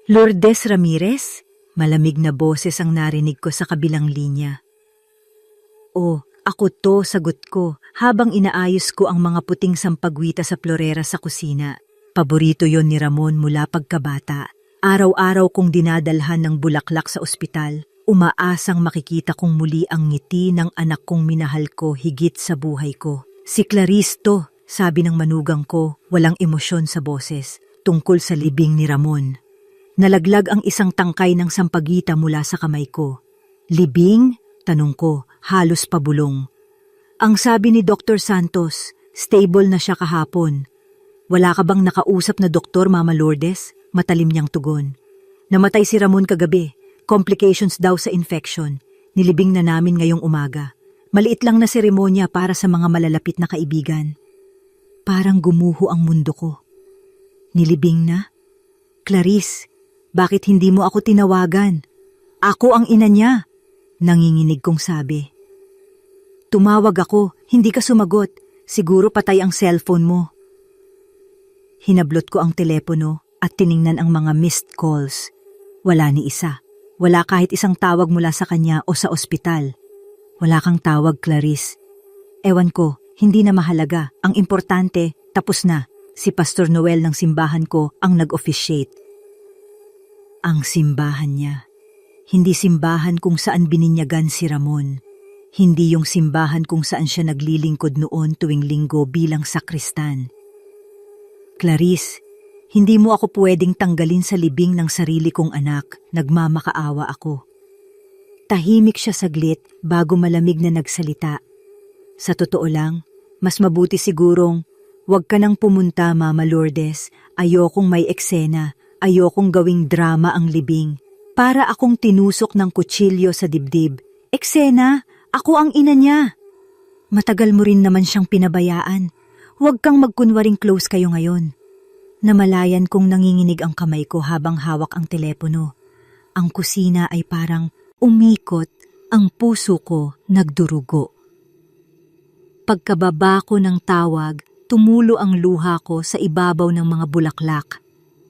Lourdes Ramirez? Malamig na boses ang narinig ko sa kabilang linya. Oh, ako to, sagot ko, habang inaayos ko ang mga puting sampagwita sa florera sa kusina. Paborito yon ni Ramon mula pagkabata. Araw-araw kong dinadalhan ng bulaklak sa ospital. Umaasang makikita kong muli ang ngiti ng anak kong minahal ko higit sa buhay ko. Si Clarice to, sabi ng manugang ko, walang emosyon sa boses, tungkol sa libing ni Ramon. Nalaglag ang isang tangkay ng sampagita mula sa kamay ko. Libing? Tanong ko, halos pabulong. Ang sabi ni Dr. Santos, stable na siya kahapon. Wala ka bang nakausap na doktor, Mama Lourdes? Matalim niyang tugon. Namatay si Ramon kagabi. Complications daw sa infection. Nilibing na namin ngayong umaga. Maliit lang na seremonya para sa mga malalapit na kaibigan. Parang gumuho ang mundo ko. Nilibing na? Clarice, bakit hindi mo ako tinawagan? Ako ang ina niya. Nanginginig kong sabi. Tumawag ako, hindi ka sumagot. Siguro patay ang cellphone mo. Hinablot ko ang telepono at tiningnan ang mga missed calls. Wala ni isa. Wala kahit isang tawag mula sa kanya o sa ospital. Wala kang tawag, Clarice. Ewan ko, hindi na mahalaga. Ang importante, tapos na. Si Pastor Noel ng simbahan ko ang nag-officiate. Ang simbahan niya. Hindi simbahan kung saan bininyagan si Ramon. Hindi yung simbahan kung saan siya naglilingkod noon tuwing linggo bilang sakristan. Clarice, hindi mo ako pwedeng tanggalin sa libing ng sarili kong anak, nagmamakaawa ako. Tahimik siya saglit bago malamig na nagsalita. Sa totoo lang, mas mabuti sigurong, huwag ka nang pumunta, Mama Lourdes. Ayokong may eksena, ayokong gawing drama ang libing. Para akong tinusok ng kutsilyo sa dibdib. Eksena, ako ang ina niya. Matagal mo rin naman siyang pinabayaan. Huwag kang magkunwaring close kayo ngayon. Namalayan kong nanginginig ang kamay ko habang hawak ang telepono. Ang kusina ay parang umikot, ang puso ko nagdurugo. Pagkababa ko ng tawag, tumulo ang luha ko sa ibabaw ng mga bulaklak.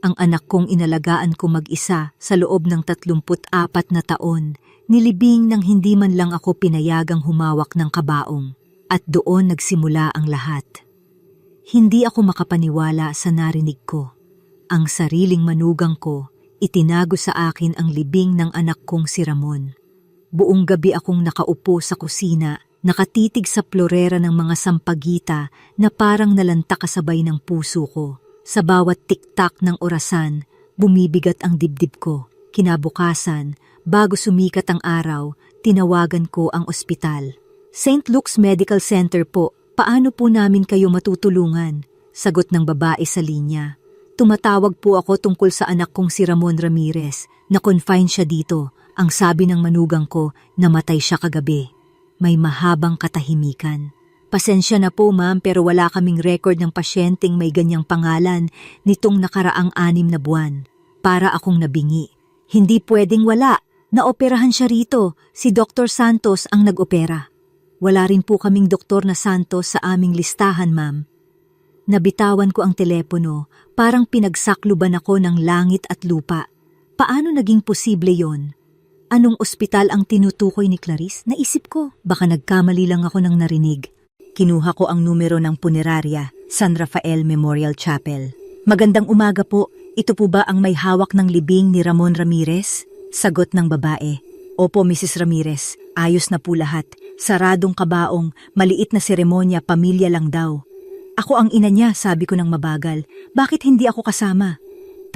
Ang anak kong inalagaan ko mag-isa sa loob ng 34 na taon, nilibing nang hindi man lang ako pinayagang humawak ng kabaong. At doon nagsimula ang lahat. Hindi ako makapaniwala sa narinig ko. Ang sariling manugang ko, itinago sa akin ang libing ng anak kong si Ramon. Buong gabi akong nakaupo sa kusina, nakatitig sa florera ng mga sampagita na parang nalanta kasabay ng puso ko. Sa bawat tiktak ng orasan, bumibigat ang dibdib ko. Kinabukasan, bago sumikat ang araw, tinawagan ko ang ospital. St. Luke's Medical Center po. Paano po namin kayo matutulungan? Sagot ng babae sa linya. Tumatawag po ako tungkol sa anak kong si Ramon Ramirez. Na-confine siya dito. Ang sabi ng manugang ko, namatay siya kagabi. May mahabang katahimikan. Pasensya na po, ma'am, pero wala kaming record ng pasyenteng may ganyang pangalan nitong nakaraang 6 na buwan. Para akong nabingi. Hindi pwedeng wala. Naoperahan siya rito. Si Dr. Santos ang nag-opera. Wala rin po kaming doktor na Santos sa aming listahan, ma'am. Nabitawan ko ang telepono, parang pinagsakluban ako ng langit at lupa. Paano naging posible yon? Anong ospital ang tinutukoy ni Clarice? Naisip ko, baka nagkamali lang ako ng narinig. Kinuha ko ang numero ng punerarya, San Rafael Memorial Chapel. Magandang umaga po, ito po ba ang may hawak ng libing ni Ramon Ramirez? Sagot ng babae. Opo, Mrs. Ramirez, ayos na po lahat. Saradong kabaong, maliit na seremonya, pamilya lang daw. Ako ang ina niya, sabi ko ng mabagal. Bakit hindi ako kasama?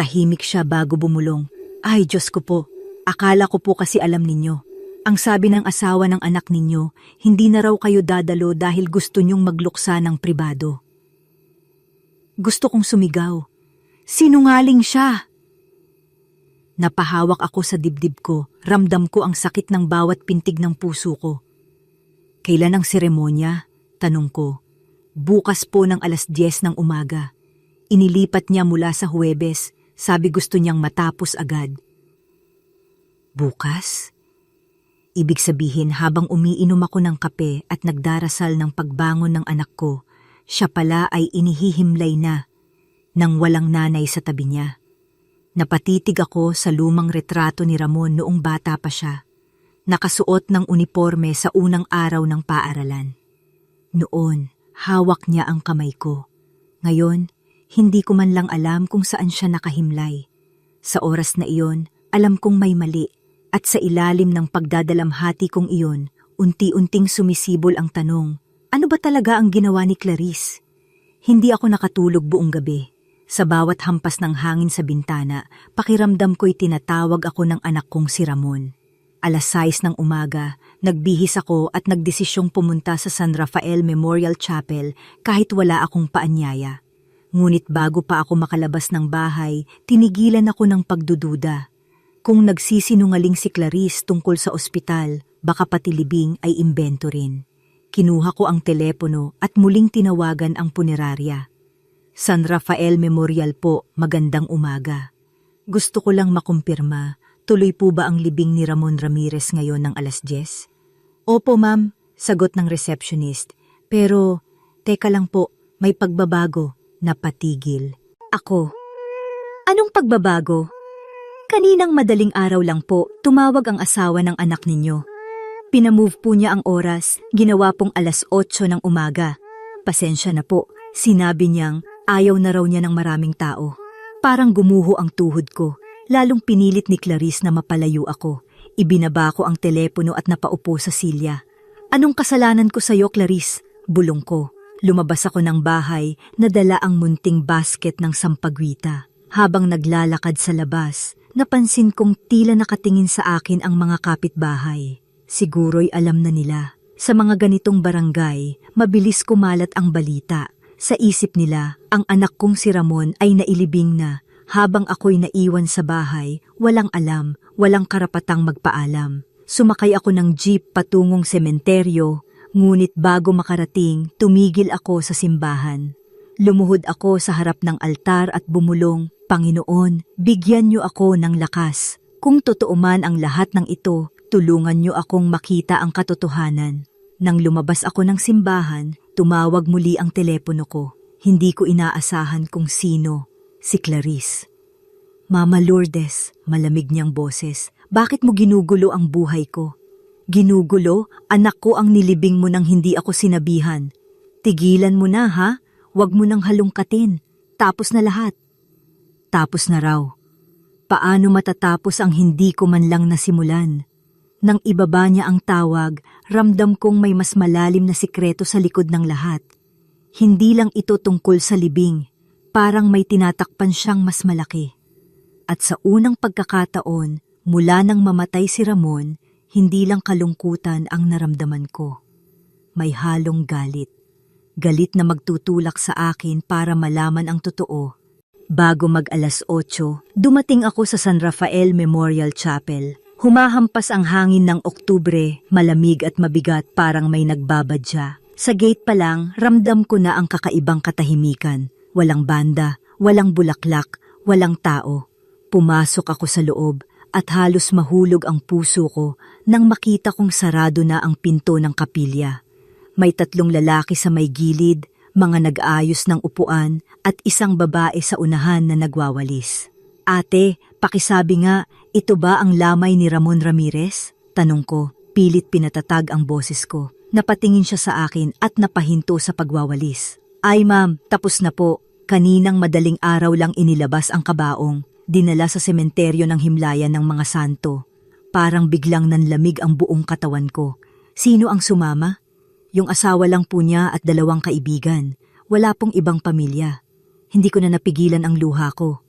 Tahimik siya bago bumulong. Ay, Diyos ko po. Akala ko po kasi alam ninyo. Ang sabi ng asawa ng anak ninyo, hindi na raw kayo dadalo dahil gusto nyong magluksa ng pribado. Gusto kong sumigaw. Sinungaling siya! Napahawak ako sa dibdib ko, ramdam ko ang sakit ng bawat pintig ng puso ko. Kailan ang seremonya? Tanong ko. Bukas po ng 10:00 ng umaga. Inilipat niya mula sa Huwebes, sabi gusto niyang matapos agad. Bukas? Ibig sabihin habang umiinom ako ng kape at nagdarasal ng pagbangon ng anak ko, siya pala ay inihihimlay na nang walang nanay sa tabi niya. Napatitig ako sa lumang retrato ni Ramon noong bata pa siya. Nakasuot ng uniforme sa unang araw ng paaralan. Noon, hawak niya ang kamay ko. Ngayon, hindi ko man lang alam kung saan siya nakahimlay. Sa oras na iyon, alam kong may mali. At sa ilalim ng pagdadalamhati kong iyon, unti-unting sumisibol ang tanong, ano ba talaga ang ginawa ni Clarice? Hindi ako nakatulog buong gabi. Sa bawat hampas ng hangin sa bintana, pakiramdam ko'y tinatawag ako ng anak kong si Ramon. Alas 6 ng umaga, nagbihis ako at nagdesisyong pumunta sa San Rafael Memorial Chapel kahit wala akong paanyaya. Ngunit bago pa ako makalabas ng bahay, tinigilan ako ng pagdududa. Kung nagsisinungaling si Clarice tungkol sa ospital, baka pati libing ay imbento rin. Kinuha ko ang telepono at muling tinawagan ang punerarya. San Rafael Memorial po, magandang umaga. Gusto ko lang makumpirma, tuloy po ba ang libing ni Ramon Ramirez ngayon ng alas 10? Opo ma'am, sagot ng receptionist. Pero, teka lang po, may pagbabago. Napatigil. Ako. Anong pagbabago? Kaninang madaling araw lang po, tumawag ang asawa ng anak ninyo. Pinamove po niya ang oras, ginawa pong alas 8 ng umaga. Pasensya na po, sinabi niyang ayaw na raw niya ng maraming tao. Parang gumuho ang tuhod ko, lalong pinilit ni Clarice na mapalayo ako. Ibinaba ko ang telepono at napaupo sa silya. Anong kasalanan ko sa'yo, Clarice? Bulong ko. Lumabas ako ng bahay, nadala ang munting basket ng sampagwita. Habang naglalakad sa labas, napansin kong tila nakatingin sa akin ang mga kapitbahay. Siguro'y alam na nila. Sa mga ganitong barangay, mabilis kumalat ang balita. Sa isip nila, ang anak kong si Ramon ay nailibing na. Habang ako'y naiwan sa bahay, walang alam, walang karapatang magpaalam. Sumakay ako ng jeep patungong sementeryo, ngunit bago makarating, tumigil ako sa simbahan. Lumuhod ako sa harap ng altar at bumulong, Panginoon, bigyan niyo ako ng lakas. Kung totoo man ang lahat ng ito, tulungan niyo akong makita ang katotohanan. Nang lumabas ako ng simbahan, tumawag muli ang telepono ko. Hindi ko inaasahan kung sino, si Clarice. Mama Lourdes, malamig niyang boses, bakit mo ginugulo ang buhay ko? Ginugulo, anak ko ang nilibing mo nang hindi ako sinabihan. Tigilan mo na ha, wag mo nang halungkatin, tapos na lahat. Tapos na raw. Paano matatapos ang hindi ko man lang nasimulan? Nang ibaba niya ang tawag, ramdam kong may mas malalim na sikreto sa likod ng lahat. Hindi lang ito tungkol sa libing, parang may tinatakpan siyang mas malaki. At sa unang pagkakataon, mula nang mamatay si Ramon, hindi lang kalungkutan ang naramdaman ko. May halong galit. Galit na magtutulak sa akin para malaman ang totoo. Bago mag-alas 8, dumating ako sa San Rafael Memorial Chapel. Humahampas ang hangin ng Oktubre, malamig at mabigat parang may nagbabadya. Sa gate pa lang, ramdam ko na ang kakaibang katahimikan. Walang banda, walang bulaklak, walang tao. Pumasok ako sa loob at halos mahulog ang puso ko nang makita kong sarado na ang pinto ng kapilya. May 3 lalaki sa may gilid, mga nag-aayos ng upuan at isang babae sa unahan na nagwawalis. Ate, pakisabi nga, ito ba ang lamay ni Ramon Ramirez? Tanong ko, pilit pinatatag ang boses ko. Napatingin siya sa akin at napahinto sa pagwawalis. Ay ma'am, tapos na po. Kaninang madaling araw lang inilabas ang kabaong. Dinala sa sementeryo ng himlayan ng mga santo. Parang biglang nanlamig ang buong katawan ko. Sino ang sumama? Yung asawa lang po niya at 2 kaibigan. Wala pong ibang pamilya. Hindi ko na napigilan ang luha ko.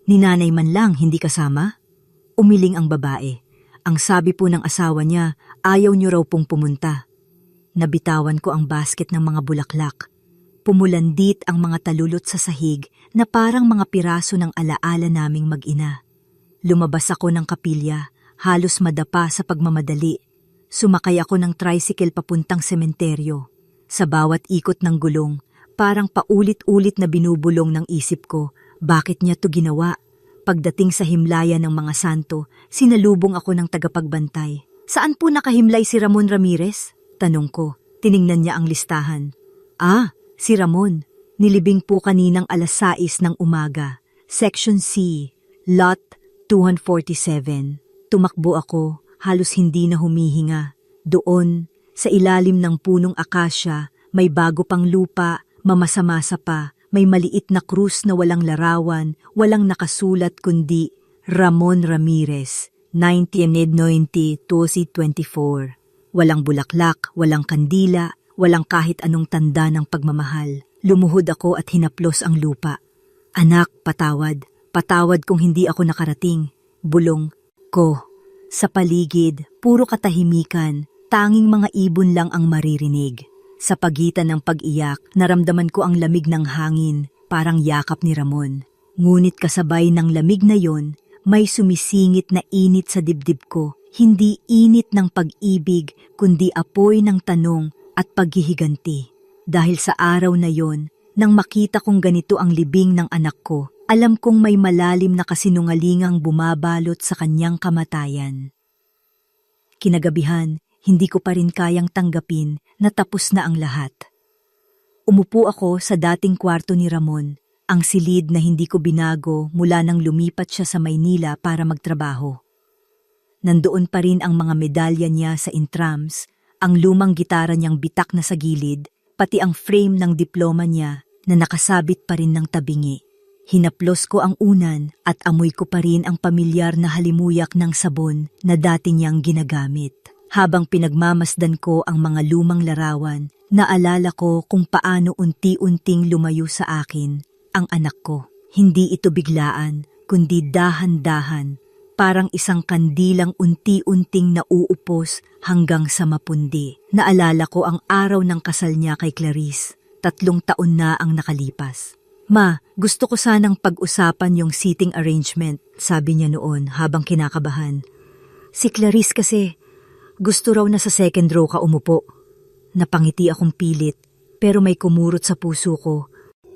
Ni nanay man lang hindi kasama? Umiling ang babae. Ang sabi po ng asawa niya, ayaw niyo raw pong pumunta. Nabitawan ko ang basket ng mga bulaklak. Pumulandit ang mga talulot sa sahig na parang mga piraso ng alaala naming mag-ina. Lumabas ako ng kapilya, halos madapa sa pagmamadali. Sumakay ako ng tricycle papuntang sementeryo. Sa bawat ikot ng gulong, parang paulit-ulit na binubulong ng isip ko, bakit niya to ginawa? Pagdating sa himlayan ng mga santo, sinalubong ako ng tagapagbantay. Saan po nakahimlay si Ramon Ramirez? Tanong ko. Tiningnan niya ang listahan. Ah, si Ramon. Nilibing po kaninang alas 6 ng umaga. Section C, Lot 247. Tumakbo ako, halos hindi na humihinga. Doon, sa ilalim ng punong akasya, may bago pang lupa, mamasa-masa pa, may maliit na krus na walang larawan, walang nakasulat kundi Ramon Ramirez, 1990-2024. Walang bulaklak, walang kandila, walang kahit anong tanda ng pagmamahal. Lumuhod ako at hinaplos ang lupa. Anak, patawad. Patawad kung hindi ako nakarating. Bulong ko. Sa paligid, puro katahimikan, tanging mga ibon lang ang maririnig. Sa pagitan ng pag-iyak, naramdaman ko ang lamig ng hangin, parang yakap ni Ramon. Ngunit kasabay ng lamig na yon, may sumisingit na init sa dibdib ko. Hindi init ng pag-ibig, kundi apoy ng tanong at paghihiganti. Dahil sa araw na yon, nang makita kong ganito ang libing ng anak ko, alam kong may malalim na kasinungalingang bumabalot sa kanyang kamatayan. Kinagabihan, hindi ko pa rin kayang tanggapin na tapos na ang lahat. Umupo ako sa dating kwarto ni Ramon, ang silid na hindi ko binago mula nang lumipat siya sa Maynila para magtrabaho. Nandoon pa rin ang mga medalya niya sa intrams, ang lumang gitara niyang bitak na sa gilid, pati ang frame ng diploma niya na nakasabit pa rin ng tabingi. Hinaplos ko ang unan at amoy ko pa rin ang pamilyar na halimuyak ng sabon na dati niyang ginagamit. Habang pinagmamasdan ko ang mga lumang larawan, naalala ko kung paano unti-unting lumayo sa akin ang anak ko. Hindi ito biglaan, kundi dahan-dahan. Parang isang kandilang unti-unting nauupos hanggang sa mapundi. Naalala ko ang araw ng kasal niya kay Clarice. 3 taon na ang nakalipas. Ma, gusto ko sanang pag-usapan yung seating arrangement, sabi niya noon habang kinakabahan. Si Clarice kasi, gusto raw na sa second row ka umupo. Napangiti akong pilit, pero may kumurot sa puso ko.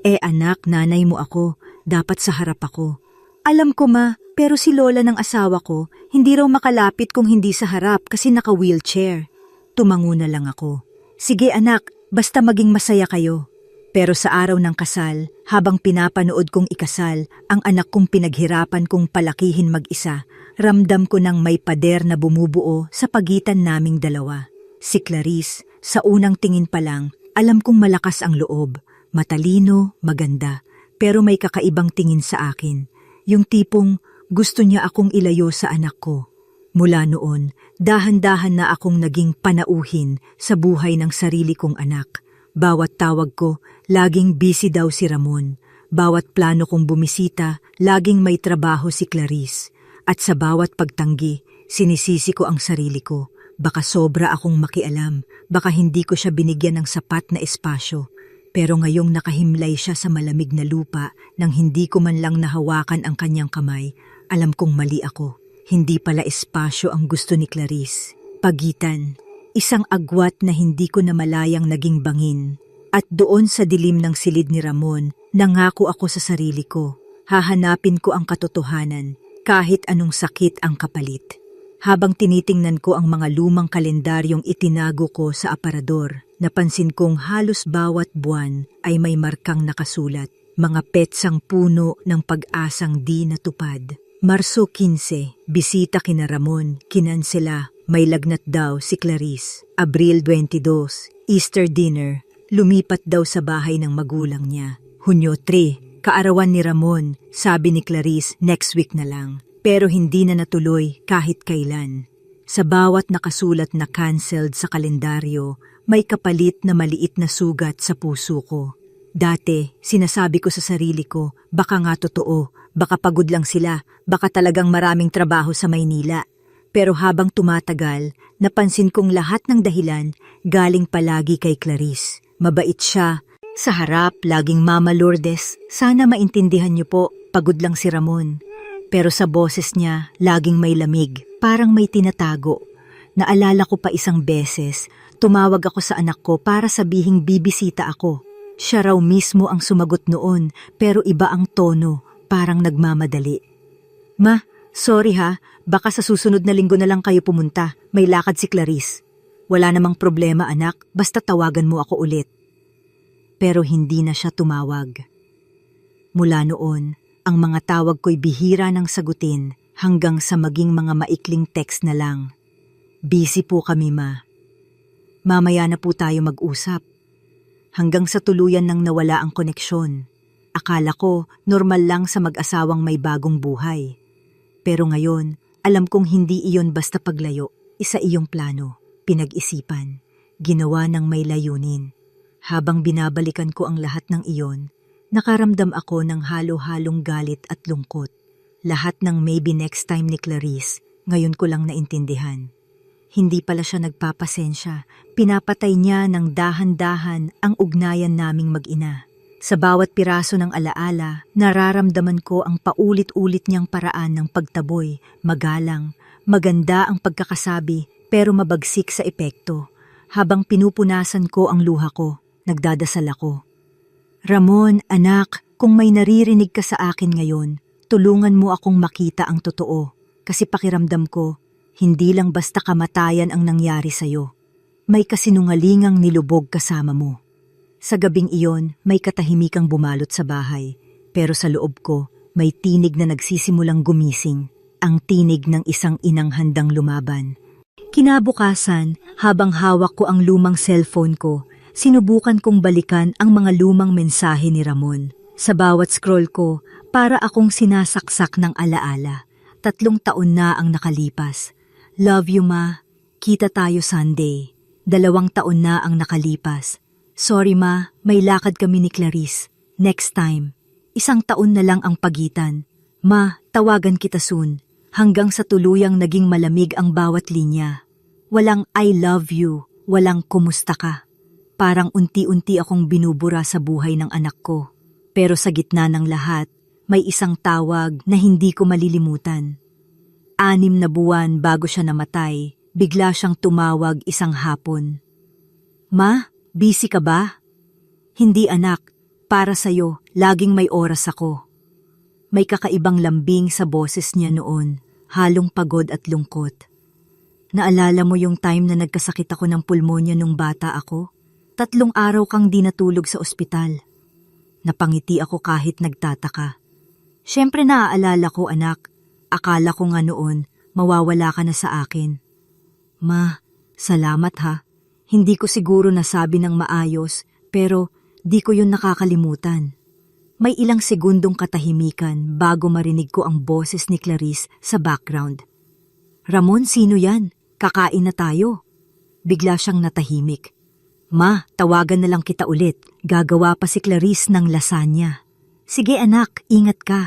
Anak, nanay mo ako, dapat sa harap ako. Alam ko ma, pero si lola ng asawa ko, hindi raw makalapit kung hindi sa harap kasi naka-wheelchair. Tumango na lang ako. Sige anak, basta maging masaya kayo. Pero sa araw ng kasal, habang pinapanood kong ikasal, ang anak kong pinaghirapan kong palakihin mag-isa, ramdam ko nang may pader na bumubuo sa pagitan naming dalawa. Si Clarice, sa unang tingin pa lang, alam kong malakas ang loob, matalino, maganda, pero may kakaibang tingin sa akin. Yung tipong gusto niya akong ilayo sa anak ko. Mula noon, dahan-dahan na akong naging panauhin sa buhay ng sarili kong anak. Bawat tawag ko, laging busy daw si Ramon. Bawat plano kong bumisita, laging may trabaho si Clarice. At sa bawat pagtanggi, sinisisi ko ang sarili ko. Baka sobra akong makialam, baka hindi ko siya binigyan ng sapat na espasyo. Pero ngayong nakahimlay siya sa malamig na lupa nang hindi ko man lang nahawakan ang kanyang kamay, alam kong mali ako. Hindi pala espasyo ang gusto ni Clarice. Pagitan. Isang agwat na hindi ko namalayang naging bangin. At doon sa dilim ng silid ni Ramon, nangako ako sa sarili ko. Hahanapin ko ang katotohanan, kahit anong sakit ang kapalit. Habang tinitingnan ko ang mga lumang kalendaryong itinago ko sa aparador, napansin kong halos bawat buwan ay may markang nakasulat. Mga petsang puno ng pag-asang di natupad. Marso 15, bisita kina Ramon, kinansela. May lagnat daw si Clarice. Abril 22, Easter dinner. Lumipat daw sa bahay ng magulang niya. Hunyo 3, kaarawan ni Ramon. Sabi ni Clarice, next week na lang. Pero hindi na natuloy kahit kailan. Sa bawat nakasulat na canceled sa kalendaryo, may kapalit na maliit na sugat sa puso ko. Dati, sinasabi ko sa sarili ko, baka nga totoo, baka pagod lang sila, baka talagang maraming trabaho sa Maynila. Pero habang tumatagal, napansin kong lahat ng dahilan galing palagi kay Clarice. Mabait siya. Sa harap, laging Mama Lourdes, sana maintindihan niyo po, pagod lang si Ramon. Pero sa boses niya, laging may lamig, parang may tinatago. Naalala ko pa isang beses, tumawag ako sa anak ko para sabihing bibisita ako. Siya raw mismo ang sumagot noon, pero iba ang tono, parang nagmamadali. Ma, sorry ha, baka sa susunod na linggo na lang kayo pumunta. May lakad si Clarice. Wala namang problema anak, basta tawagan mo ako ulit. Pero hindi na siya tumawag. Mula noon, Ang mga tawag ko'y bihira ng sagutin hanggang sa maging mga maikling text na lang. Busy po kami, ma. Mamaya na po tayo mag-usap. Hanggang sa tuluyan nang nawala ang koneksyon. Akala ko normal lang sa mag-asawang may bagong buhay. Pero ngayon, alam kong hindi iyon basta paglayo. Isa iyong plano, pinag-isipan, ginawa ng may layunin. Habang binabalikan ko ang lahat ng iyon, nakaramdam ako ng halo-halong galit at lungkot. Lahat ng maybe next time ni Clarice, ngayon ko lang naintindihan. Hindi pala siya nagpapasensya, pinapatay niya ng dahan-dahan ang ugnayan naming mag-ina. Sa bawat piraso ng alaala, nararamdaman ko ang paulit-ulit niyang paraan ng pagtaboy, magalang, maganda ang pagkakasabi pero mabagsik sa epekto. Habang pinupunasan ko ang luha ko, nagdadasal ako. Ramon, anak, kung may naririnig ka sa akin ngayon, tulungan mo akong makita ang totoo. Kasi pakiramdam ko, hindi lang basta kamatayan ang nangyari sa'yo. May kasinungalingang nilubog kasama mo. Sa gabing iyon, may katahimikang bumalot sa bahay. Pero sa loob ko, may tinig na nagsisimulang gumising. Ang tinig ng isang inang handang lumaban. Kinabukasan, habang hawak ko ang lumang cellphone ko, sinubukan kong balikan ang mga lumang mensahe ni Ramon. Sa bawat scroll ko, para akong sinasaksak ng alaala. 3 taon na ang nakalipas. Love you, ma. Kita tayo Sunday. 2 taon na ang nakalipas. Sorry, ma. May lakad kami ni Clarice. Next time. 1 taon na lang ang pagitan. Ma, tawagan kita soon. Hanggang sa tuluyang naging malamig ang bawat linya. Walang I love you. Walang kumusta ka. Parang unti-unti akong binubura sa buhay ng anak ko. Pero sa gitna ng lahat, may isang tawag na hindi ko malilimutan. 6 na buwan bago siya namatay, bigla siyang tumawag isang hapon. Ma, busy ka ba? Hindi anak, para sa'yo, laging may oras ako. May kakaibang lambing sa boses niya noon, halong pagod at lungkot. Naalala mo yung time na nagkasakit ako ng pulmonya nung bata ako? 3 araw kang di natulog sa ospital. Napangiti ako kahit nagtataka. Siyempre naaalala ko, anak. Akala ko nga noon, mawawala ka na sa akin. Ma, salamat ha. Hindi ko siguro nasabi ng maayos, pero di ko yun nakakalimutan. May ilang segundong katahimikan bago marinig ko ang boses ni Clarice sa background. Ramon, sino yan? Kakain na tayo. Bigla siyang natahimik. Ma, tawagan na lang kita ulit. Gagawa pa si Clarice ng lasagna. Sige anak, ingat ka.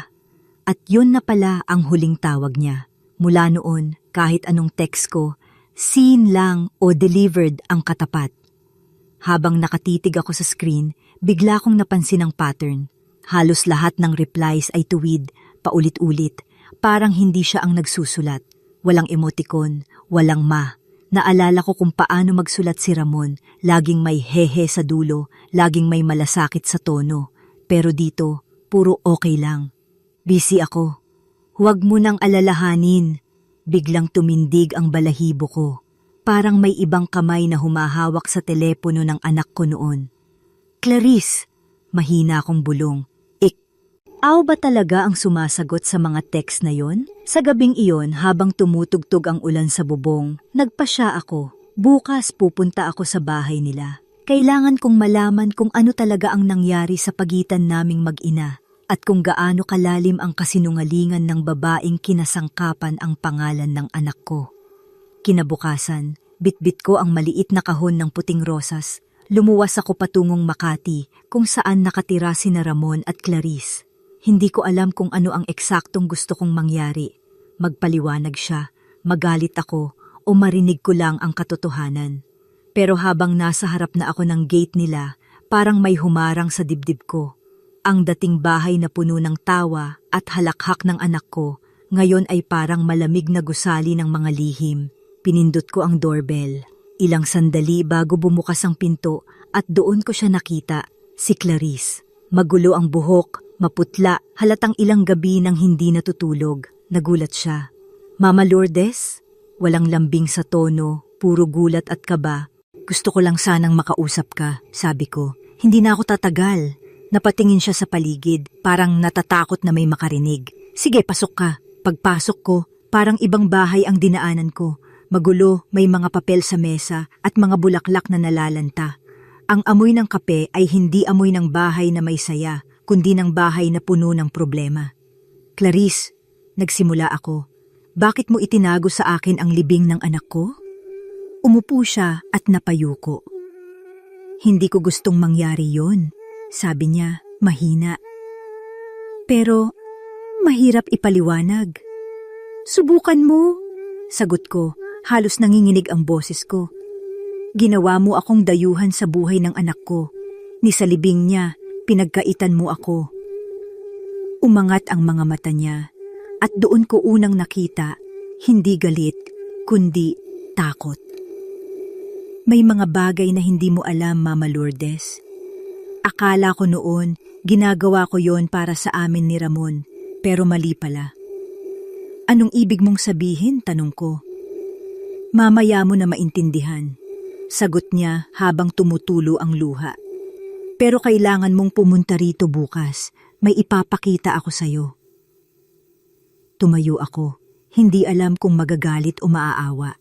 At yun na pala ang huling tawag niya. Mula noon, kahit anong text ko, seen lang o delivered ang katapat. Habang nakatitig ako sa screen, bigla kong napansin ang pattern. Halos lahat ng replies ay tuwid, paulit-ulit. Parang hindi siya ang nagsusulat. Walang emoticon, walang ma. Naalala ko kung paano magsulat si Ramon. Laging may hehe sa dulo, laging may malasakit sa tono. Pero dito, puro okay lang. Busy ako. Huwag mo nang alalahanin. Biglang tumindig ang balahibo ko. Parang may ibang kamay na humahawak sa telepono ng anak ko noon. Clarice, mahina akong bulong. Aw ba talaga ang sumasagot sa mga text na yon? Sa gabing iyon, habang tumutugtog ang ulan sa bubong, nagpasya ako. Bukas pupunta ako sa bahay nila. Kailangan kong malaman kung ano talaga ang nangyari sa pagitan naming mag-ina at kung gaano kalalim ang kasinungalingan ng babaeng kinasangkapan ang pangalan ng anak ko. Kinabukasan, bitbit ko ang maliit na kahon ng puting rosas. Lumuwas ako patungong Makati kung saan nakatira sina Ramon at Clarice. Hindi ko alam kung ano ang eksaktong gusto kong mangyari. Magpaliwanag siya, magalit ako, o marinig ko lang ang katotohanan. Pero habang nasa harap na ako ng gate nila, parang may humarang sa dibdib ko. Ang dating bahay na puno ng tawa at halakhak ng anak ko, ngayon ay parang malamig na gusali ng mga lihim. Pinindot ko ang doorbell. Ilang sandali bago bumukas ang pinto at doon ko siya nakita, si Clarice. Magulo ang buhok, maputla, halatang ilang gabi nang hindi natutulog. Nagulat siya. Mama Lourdes? Walang lambing sa tono, puro gulat at kaba. Gusto ko lang sanang makausap ka, sabi ko. Hindi na ako tatagal. Napatingin siya sa paligid, parang natatakot na may makarinig. Sige, pasok ka. Pagpasok ko, parang ibang bahay ang dinaanan ko. Magulo, may mga papel sa mesa at mga bulaklak na nalalanta. Ang amoy ng kape ay hindi amoy ng bahay na may saya, kundi ng bahay na puno ng problema. Clarice, nagsimula ako. Bakit mo itinago sa akin ang libing ng anak ko? Umupo siya at napayuko. Hindi ko gustong mangyari yon, sabi niya, mahina. Pero, mahirap ipaliwanag. Subukan mo, sagot ko, halos nanginginig ang boses ko. Ginawa mo akong dayuhan sa buhay ng anak ko. Ni sa libing niya, pinagkaitan mo ako. Umangat ang mga mata niya at doon ko unang nakita, hindi galit, kundi takot. May mga bagay na hindi mo alam, Mama Lourdes. Akala ko noon, ginagawa ko yon para sa amin ni Ramon, pero mali pala. Anong ibig mong sabihin, tanong ko. Mamaya mo na maintindihan, sagot niya habang tumutulo ang luha. Pero kailangan mong pumunta rito bukas, may ipapakita ako sa'yo. Tumayo ako, hindi alam kung magagalit o maaawa.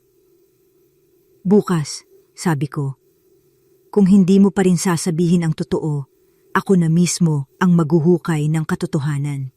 Bukas, sabi ko. Kung hindi mo pa rin sasabihin ang totoo, ako na mismo ang maghuhukay ng katotohanan.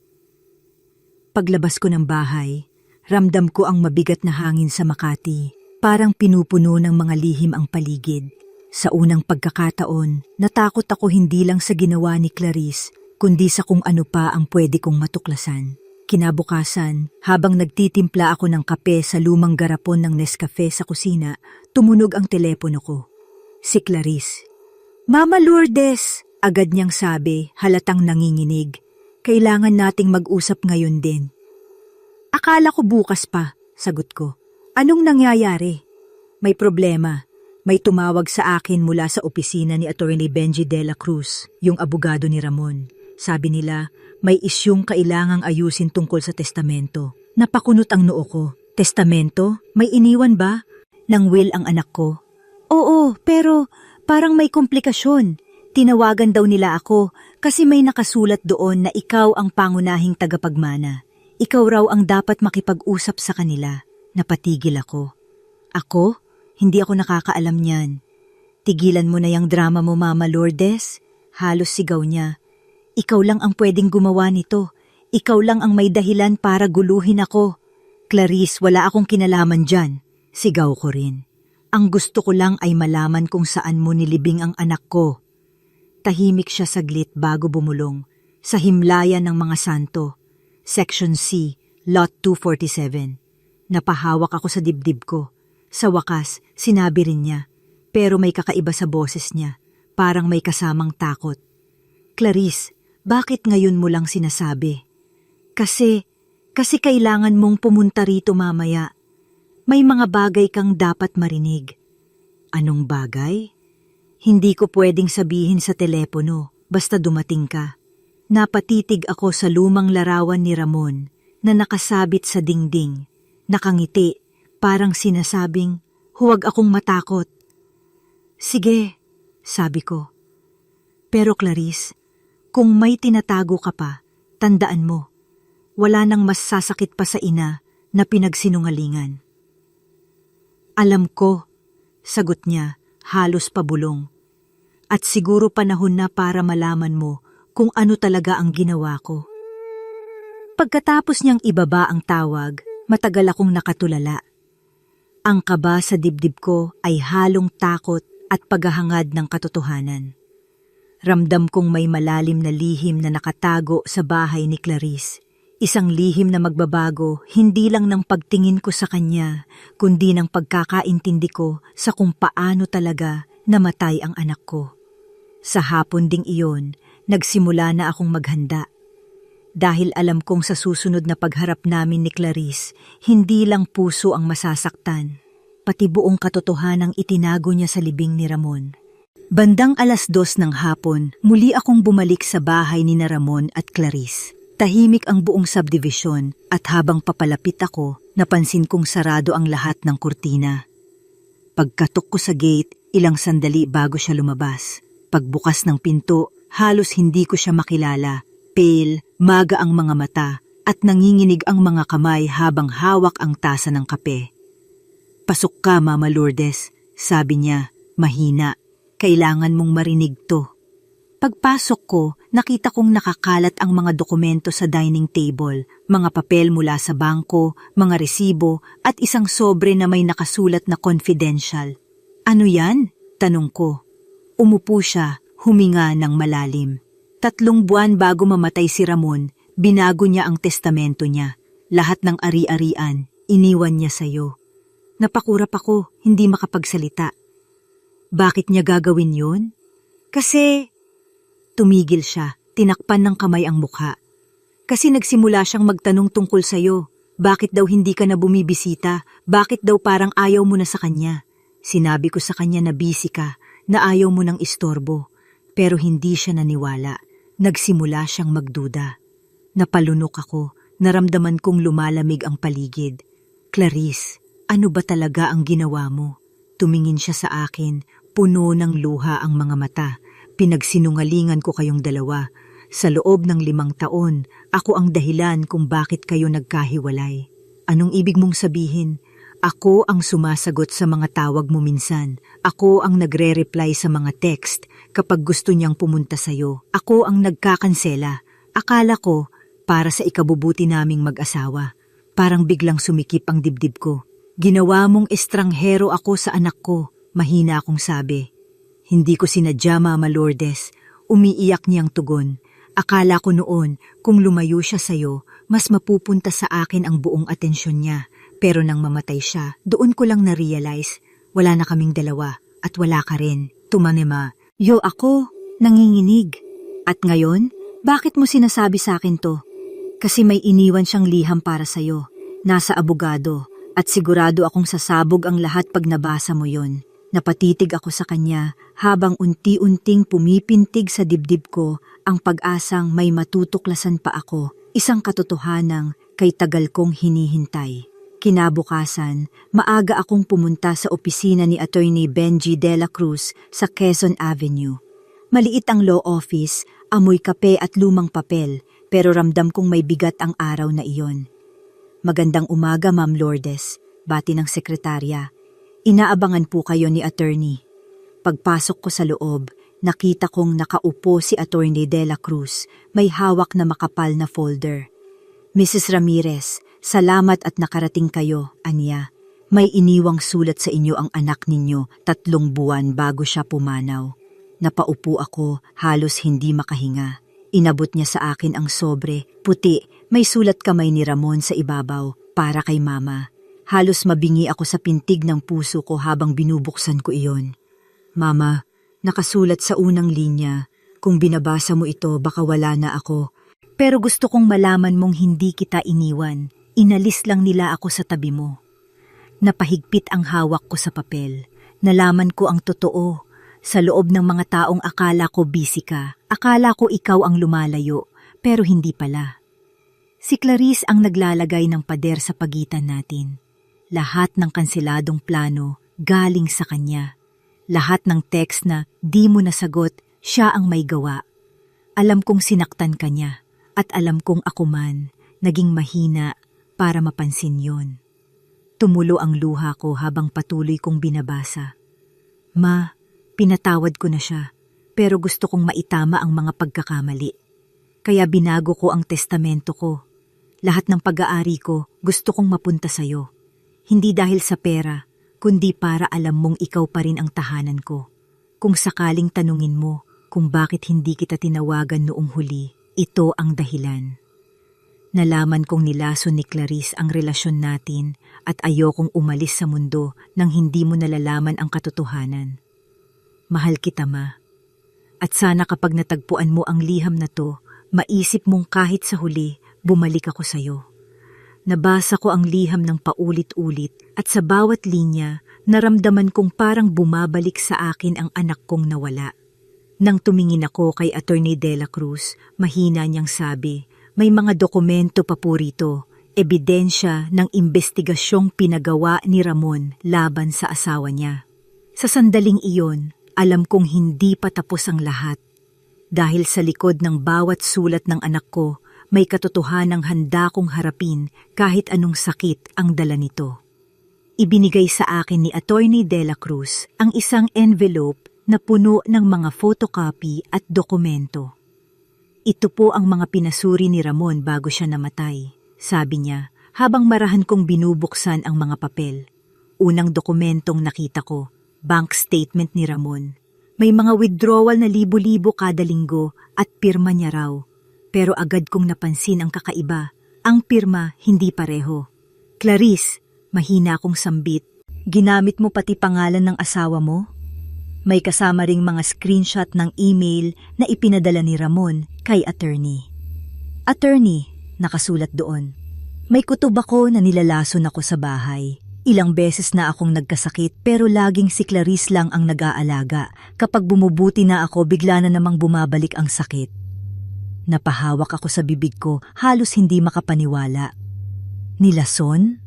Paglabas ko ng bahay, ramdam ko ang mabigat na hangin sa Makati, parang pinupuno ng mga lihim ang paligid. Sa unang pagkakataon, natakot ako hindi lang sa ginawa ni Clarice, kundi sa kung ano pa ang pwede kong matuklasan. Kinabukasan, habang nagtitimpla ako ng kape sa lumang garapon ng Nescafe sa kusina, tumunog ang telepono ko. Si Clarice. Mama Lourdes! Agad niyang sabi, halatang nanginginig. Kailangan nating mag-usap ngayon din. Akala ko bukas pa, sagot ko. Anong nangyayari? May problema. May tumawag sa akin mula sa opisina ni Attorney Benji de la Cruz, yung abogado ni Ramon. Sabi nila, may isyung kailangang ayusin tungkol sa testamento. Napakunot ang noo ko. Testamento? May iniwan ba? Ng will ang anak ko? Oo, pero parang may komplikasyon. Tinawagan daw nila ako kasi may nakasulat doon na ikaw ang pangunahing tagapagmana. Ikaw raw ang dapat makipag-usap sa kanila. Napatigil ako. Ako? Hindi ako nakakaalam niyan. Tigilan mo na yung drama mo, Mama Lourdes. Halos sigaw niya. Ikaw lang ang pwedeng gumawa nito. Ikaw lang ang may dahilan para guluhin ako. Clarice, wala akong kinalaman dyan. Sigaw ko rin. Ang gusto ko lang ay malaman kung saan mo nilibing ang anak ko. Tahimik siya saglit bago bumulong. Sa himlayan ng mga santo. Section C, Lot 247. Napahawak ako sa dibdib ko. Sa wakas, sinabi rin niya. Pero may kakaiba sa boses niya. Parang may kasamang takot. Clarice, bakit ngayon mo lang sinasabi? Kasi kailangan mong pumunta rito mamaya. May mga bagay kang dapat marinig. Anong bagay? Hindi ko pwedeng sabihin sa telepono, basta dumating ka. Napatitig ako sa lumang larawan ni Ramon na nakasabit sa dingding. Nakangiti, parang sinasabing, huwag akong matakot. Sige, sabi ko. Pero Clarice, kung may tinatago ka pa, tandaan mo, wala nang mas sasakit pa sa ina na pinagsinungalingan. Alam ko, sagot niya, halos pabulong. At siguro panahon na para malaman mo kung ano talaga ang ginawa ko. Pagkatapos niyang ibaba ang tawag, matagal akong nakatulala. Ang kaba sa dibdib ko ay halong takot at paghahangad ng katotohanan. Ramdam kong may malalim na lihim na nakatago sa bahay ni Clarice. Isang lihim na magbabago hindi lang ng pagtingin ko sa kanya, kundi ng pagkakaintindi ko sa kung paano talaga namatay ang anak ko. Sa hapon ding iyon, nagsimula na akong maghanda. Dahil alam kong sa susunod na pagharap namin ni Clarice, hindi lang puso ang masasaktan, pati buong katotohanang itinago niya sa libing ni Ramon. Bandang 2:00 ng hapon, muli akong bumalik sa bahay ni na Ramon at Clarice. Tahimik ang buong subdivision at habang papalapit ako, napansin kong sarado ang lahat ng kurtina. Pagkatok ko sa gate, ilang sandali bago siya lumabas. Pagbukas ng pinto, Halos hindi ko siya makilala. Pale, maga ang mga mata, at nanginginig ang mga kamay habang hawak ang tasa ng kape. "Pasok ka, Mama Lourdes," sabi niya, mahina. "Kailangan mong marinig to." Pagpasok ko, nakita kong nakakalat ang mga dokumento sa dining table, mga papel mula sa bangko, mga resibo, at isang sobre na may nakasulat na confidential. "Ano yan?" tanong ko. Umupo siya, huminga ng malalim. 3 buwan bago mamatay si Ramon, binago niya ang testamento niya. Lahat ng ari-arian, iniwan niya sa'yo. Napakurap ako, hindi makapagsalita. Bakit niya gagawin yun? Kasi... Tumigil siya, tinakpan ng kamay ang mukha. Kasi nagsimula siyang magtanong tungkol sa'yo. Bakit daw hindi ka na bumibisita? Bakit daw parang ayaw mo na sa kanya? Sinabi ko sa kanya na busy ka, na ayaw mo ng istorbo. Pero hindi siya naniwala. Nagsimula siyang magduda. Napalunok ako, naramdaman kong lumalamig ang paligid. "Clarice, ano ba talaga ang ginawa mo?" Tumingin siya sa akin, puno ng luha ang mga mata. "Pinagsinungalingan ko kayong dalawa. Sa loob ng 5 taon, ako ang dahilan kung bakit kayo nagkahiwalay." "Anong ibig mong sabihin?" "Ako ang sumasagot sa mga tawag mo minsan. Ako ang nagre-reply sa mga text kapag gusto niyang pumunta sa'yo. Ako ang nagkakansela. Akala ko, para sa ikabubuti naming mag-asawa. Parang biglang sumikip ang dibdib ko. "Ginawa mong estranghero ako sa anak ko," mahina akong sabi. "Hindi ko sinadya, Mama Lourdes." Umiiyak niyang tugon. "Akala ko noon, kung lumayo siya sa'yo, mas mapupunta sa akin ang buong atensyon niya. Pero nang mamatay siya, doon ko lang na-realize, wala na kaming dalawa at wala ka rin." Tumanima. "Yo, ako, nanginginig. At ngayon, bakit mo sinasabi sa akin to?" "Kasi may iniwan siyang liham para sa'yo. Nasa abogado. At sigurado akong sasabog ang lahat pag nabasa mo yon." Napatitig ako sa kanya habang unti-unting pumipintig sa dibdib ko ang pag-asang may matutuklasan pa ako, isang katotohanang kay tagal kong hinihintay. Kinabukasan, maaga akong pumunta sa opisina ni Attorney Benji de la Cruz sa Quezon Avenue. Maliit ang law office, amoy kape at lumang papel, pero ramdam kong may bigat ang araw na iyon. "Magandang umaga, Ma'am Lourdes," bati ng sekretarya. "Inaabangan po kayo ni attorney." Pagpasok ko sa loob, nakita kong nakaupo si Attorney de la Cruz, may hawak na makapal na folder. "Mrs. Ramirez, salamat at nakarating kayo," anya. "May iniwang sulat sa inyo ang anak ninyo 3 buwan bago siya pumanaw." Napaupo ako, halos hindi makahinga. Inabot niya sa akin ang sobre, puti, may sulat kamay ni Ramon sa ibabaw, para kay Mama. Halos mabingi ako sa pintig ng puso ko habang binubuksan ko iyon. "Mama, nakasulat sa unang linya. Kung binabasa mo ito, baka wala na ako. Pero gusto kong malaman mong hindi kita iniwan. Inalis lang nila ako sa tabi mo." Napahigpit ang hawak ko sa papel. Nalaman ko ang totoo. Sa loob ng mga taong akala ko busy ka, akala ko ikaw ang lumalayo, pero hindi pala. Si Clarice ang naglalagay ng pader sa pagitan natin. Lahat ng kanseladong plano galing sa kanya. Lahat ng text na di mo nasagot, siya ang may gawa. Alam kong sinaktan ka niya at alam kong ako man naging mahina para mapansin yon. Tumulo ang luha ko habang patuloy kong binabasa. "Ma, pinatawad ko na siya, pero gusto kong maitama ang mga pagkakamali. Kaya binago ko ang testamento ko. Lahat ng pag-aari ko gusto kong mapunta sa'yo. Hindi dahil sa pera, kundi para alam mong ikaw pa rin ang tahanan ko. Kung sakaling tanungin mo kung bakit hindi kita tinawagan noong huli, ito ang dahilan." Nalaman kong nilason ni Clarice ang relasyon natin at ayokong umalis sa mundo nang hindi mo nalalaman ang katotohanan. Mahal kita, Ma. At sana kapag natagpuan mo ang liham na to, maisip mong kahit sa huli, bumalik ako sa'yo. Nabasa ko ang liham ng paulit-ulit at sa bawat linya, naramdaman kong parang bumabalik sa akin ang anak kong nawala. Nang tumingin ako kay Attorney de la Cruz, mahina niyang sabi, "May mga dokumento pa po rito, ebidensya ng investigasyong pinagawa ni Ramon laban sa asawa niya." Sa sandaling iyon, alam kong hindi pa tapos ang lahat. Dahil sa likod ng bawat sulat ng anak ko, may katotohanang handa kong harapin kahit anong sakit ang dala nito. Ibinigay sa akin ni Attorney De La Cruz ang isang envelope na puno ng mga photocopy at dokumento. Ito po ang mga pinasuri ni Ramon bago siya namatay, sabi niya habang marahan kong binubuksan ang mga papel. Unang dokumentong nakita ko, bank statement ni Ramon. May mga withdrawal na libo-libo kada linggo at pirma niya raw. Pero agad kong napansin ang kakaiba. Ang pirma hindi pareho. Clarice, mahina akong sambit. Ginamit mo pati pangalan ng asawa mo? May kasama ring mga screenshot ng email na ipinadala ni Ramon kay attorney. Attorney, nakasulat doon. May kutob ako na nilalason ako sa bahay. Ilang beses na akong nagkasakit pero laging si Clarice lang ang nag-aalaga. Kapag bumubuti na ako, bigla na namang bumabalik ang sakit. Napahawak ako sa bibig ko, halos hindi makapaniwala. Nilason?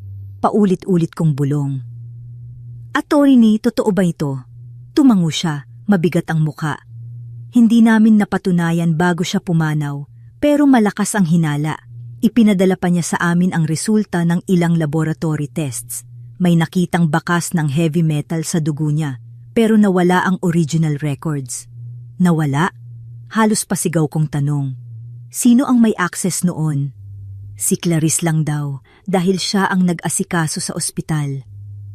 Paulit-ulit kong bulong. Attorney, totoo ba ito? Tumango siya, mabigat ang muka. Hindi namin napatunayan bago siya pumanaw, pero malakas ang hinala. Ipinadala pa niya sa amin ang resulta ng ilang laboratory tests. May nakitang bakas ng heavy metal sa dugo niya, pero nawala ang original records. Nawala? Halos pasigaw kong tanong. Sino ang may access noon? Si Clarice lang daw, dahil siya ang nag-asikaso sa ospital.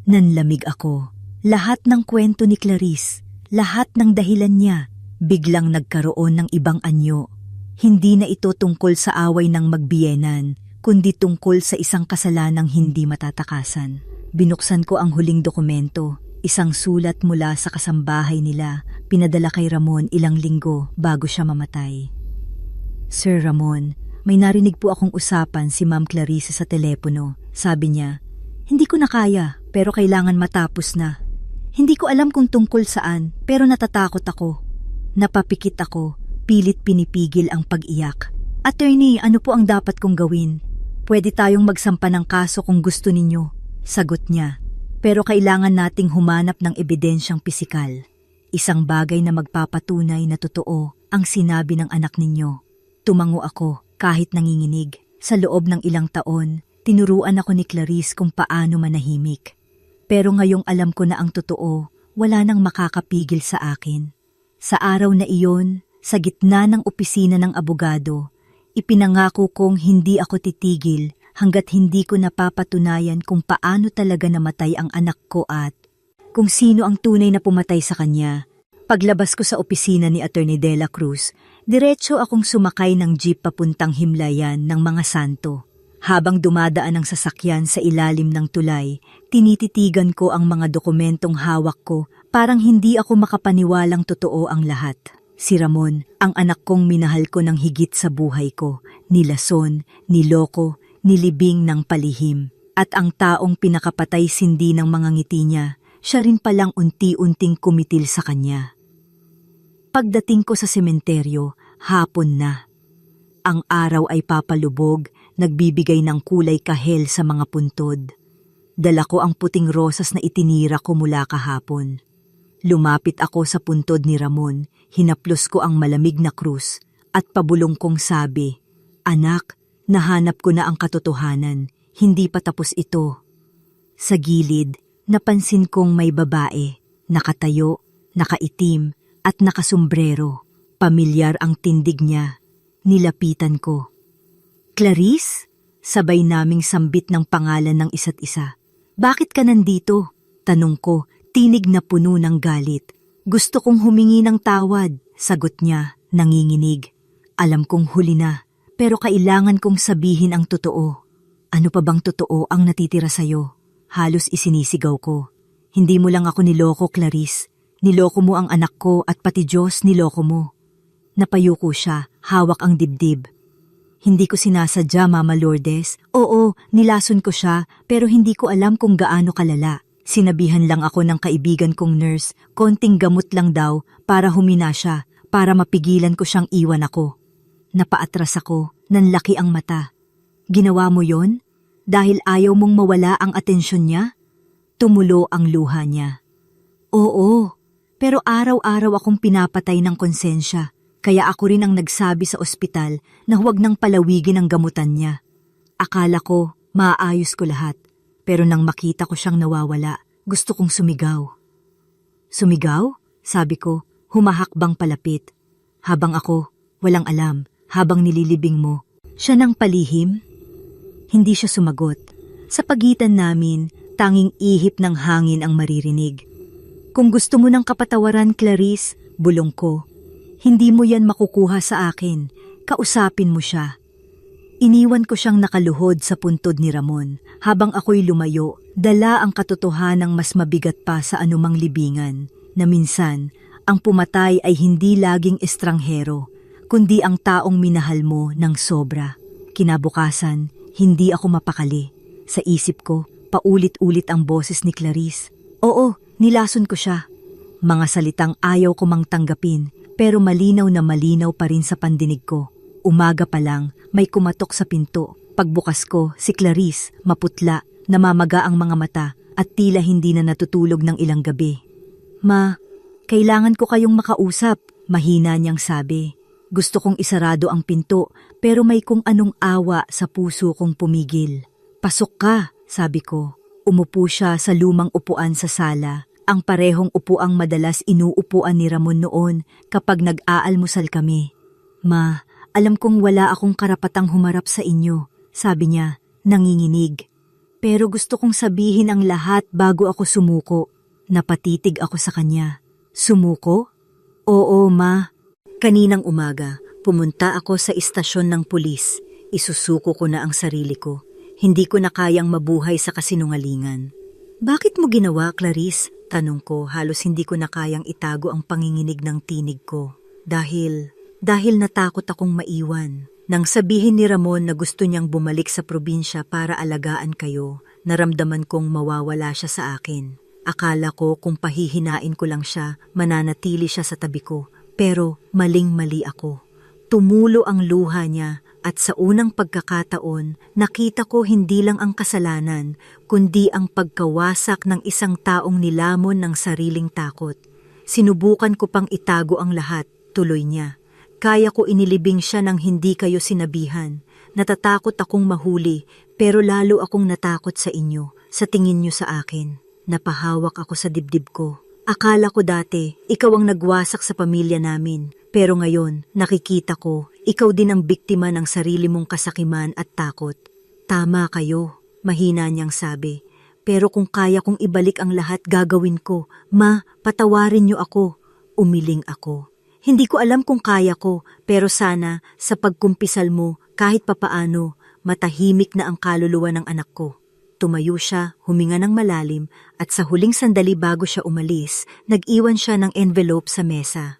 Nanlamig ako. Lahat ng kwento ni Clarice, lahat ng dahilan niya, biglang nagkaroon ng ibang anyo. Hindi na ito tungkol sa away ng magbiyenan, kundi tungkol sa isang kasalanang hindi matatakasan. Binuksan ko ang huling dokumento, isang sulat mula sa kasambahay nila, pinadala kay Ramon ilang linggo bago siya mamatay. Sir Ramon, may narinig po akong usapan si Ma'am Clarice sa telepono. Sabi niya, hindi ko na kaya pero kailangan matapos na. Hindi ko alam kung tungkol saan pero natatakot ako. Napapikit ako, pilit pinipigil ang pag-iyak. Attorney, ano po ang dapat kong gawin? Pwede tayong magsampa ng kaso kung gusto ninyo. Sagot niya, pero kailangan nating humanap ng ebidensyang pisikal. Isang bagay na magpapatunay na totoo ang sinabi ng anak ninyo. Tumango ako kahit nanginginig. Sa loob ng ilang taon, tinuruan ako ni Clarice kung paano manahimik. Pero ngayong alam ko na ang totoo, wala nang makakapigil sa akin. Sa araw na iyon, sa gitna ng opisina ng abogado, ipinangako kong hindi ako titigil hanggat hindi ko napapatunayan kung paano talaga namatay ang anak ko at kung sino ang tunay na pumatay sa kanya. Paglabas ko sa opisina ni Attorney De La Cruz, diretso akong sumakay ng jeep papuntang Himlayan ng mga santo. Habang dumadaan ang sasakyan sa ilalim ng tulay, tinititigan ko ang mga dokumentong hawak ko, parang hindi ako makapaniwalang totoo ang lahat. Si Ramon, ang anak kong minahal ko ng higit sa buhay ko, nilason, niloko, nilibing ng palihim. At ang taong pinakapatay sindi ng mga ngiti niya, siya rin palang unti-unting kumitil sa kanya. Pagdating ko sa sementeryo, hapon na. Ang araw ay papalubog, nagbibigay ng kulay kahel sa mga puntod. Dala ko ang puting rosas na itinira ko mula kahapon. Lumapit ako sa puntod ni Ramon, hinaplos ko ang malamig na krus, at pabulong kong sabi, "Anak, nahanap ko na ang katotohanan, hindi pa tapos ito." Sa gilid, napansin kong may babae, nakatayo, nakaitim, at nakasombrero. Pamilyar ang tindig niya. Nilapitan ko. "Clarice?" Sabay naming sambit ng pangalan ng isa't isa. "Bakit ka nandito?" Tanong ko, tinig na puno ng galit. "Gusto kong humingi ng tawad," sagot niya, nanginginig. "Alam kong huli na, pero kailangan kong sabihin ang totoo." "Ano pa bang totoo ang natitira sa'yo?" Halos isinisigaw ko. "Hindi mo lang ako niloko, Clarice. Niloko mo ang anak ko at pati Diyos niloko mo." Napayuko siya, hawak ang dibdib. "Hindi ko sinasadya, Mama Lourdes. Oo, nilason ko siya, pero hindi ko alam kung gaano kalala. Sinabihan lang ako ng kaibigan kong nurse, konting gamot lang daw para humina siya, para mapigilan ko siyang iwan ako." Napaatras ako, nanlaki ang mata. "Ginawa mo yon? Dahil ayaw mong mawala ang atensyon niya?" Tumulo ang luha niya. "Oo, pero araw-araw akong pinapatay ng konsensya. Kaya ako rin ang nagsabi sa ospital na huwag nang palawigin ang gamutan niya. Akala ko maayos ko lahat, pero nang makita ko siyang nawawala, gusto kong sumigaw. Sumigaw? Sabi ko, humahakbang palapit. Habang ako, walang alam, habang nililibing mo. Siya nang palihim? Hindi siya sumagot. Sa pagitan namin, tanging ihip ng hangin ang maririnig. Kung gusto mo ng kapatawaran, Clarice, bulong ko. Hindi mo yan makukuha sa akin. Kausapin mo siya. Iniwan ko siyang nakaluhod sa puntod ni Ramon. Habang ako'y lumayo, dala ang katotohanang mas mabigat pa sa anumang libingan. Na minsan, ang pumatay ay hindi laging estranghero, kundi ang taong minahal mo ng sobra. Kinabukasan, hindi ako mapakali. Sa isip ko, paulit-ulit ang boses ni Clarice. Oo, nilason ko siya. Mga salitang ayaw ko mang tanggapin, pero malinaw na malinaw pa rin sa pandinig ko. Umaga pa lang, may kumatok sa pinto. Pagbukas ko, si Clarice, maputla, namamaga ang mga mata at tila hindi na natutulog ng ilang gabi. Ma, kailangan ko kayong makausap, mahina niyang sabi. Gusto kong isarado ang pinto, pero may kung anong awa sa puso kong pumigil. Pasok ka, sabi ko. Umupo siya sa lumang upuan sa sala. Ang parehong upuang madalas inuupuan ni Ramon noon kapag nag-aalmusal kami. Ma, alam kong wala akong karapatang humarap sa inyo, sabi niya, nanginginig. Pero gusto kong sabihin ang lahat bago ako sumuko. Napatitig ako sa kanya. Sumuko? Oo, ma. Kaninang umaga, pumunta ako sa istasyon ng pulis. Isusuko ko na ang sarili ko. Hindi ko na kayang mabuhay sa kasinungalingan. Bakit mo ginawa, Clarice? Tanong ko, halos hindi ko na kayang itago ang panginginig ng tinig ko. Dahil natakot akong maiwan. Nang sabihin ni Ramon na gusto niyang bumalik sa probinsya para alagaan kayo, naramdaman kong mawawala siya sa akin. Akala ko kung pahihinain ko lang siya, mananatili siya sa tabi ko. Pero maling-mali ako. Tumulo ang luha niya at sa unang pagkakataon, nakita ko hindi lang ang kasalanan, kundi ang pagkawasak ng isang taong nilamon ng sariling takot. Sinubukan ko pang itago ang lahat, tuloy niya. Kaya ko inilibing siya nang hindi kayo sinabihan. Natatakot akong mahuli, pero lalo akong natakot sa inyo, sa tingin niyo sa akin. Napahawak ako sa dibdib ko. Akala ko dati, ikaw ang nagwasak sa pamilya namin. Pero ngayon, nakikita ko, ikaw din ang biktima ng sarili mong kasakiman at takot. Tama kayo, mahina niyang sabi. Pero kung kaya kong ibalik ang lahat, gagawin ko. Ma, patawarin niyo ako. Umiling ako. Hindi ko alam kung kaya ko, pero sana sa pagkumpisal mo, kahit papaano, matahimik na ang kaluluwa ng anak ko. Tumayo siya, huminga ng malalim, at sa huling sandali bago siya umalis, nag-iwan siya ng envelope sa mesa.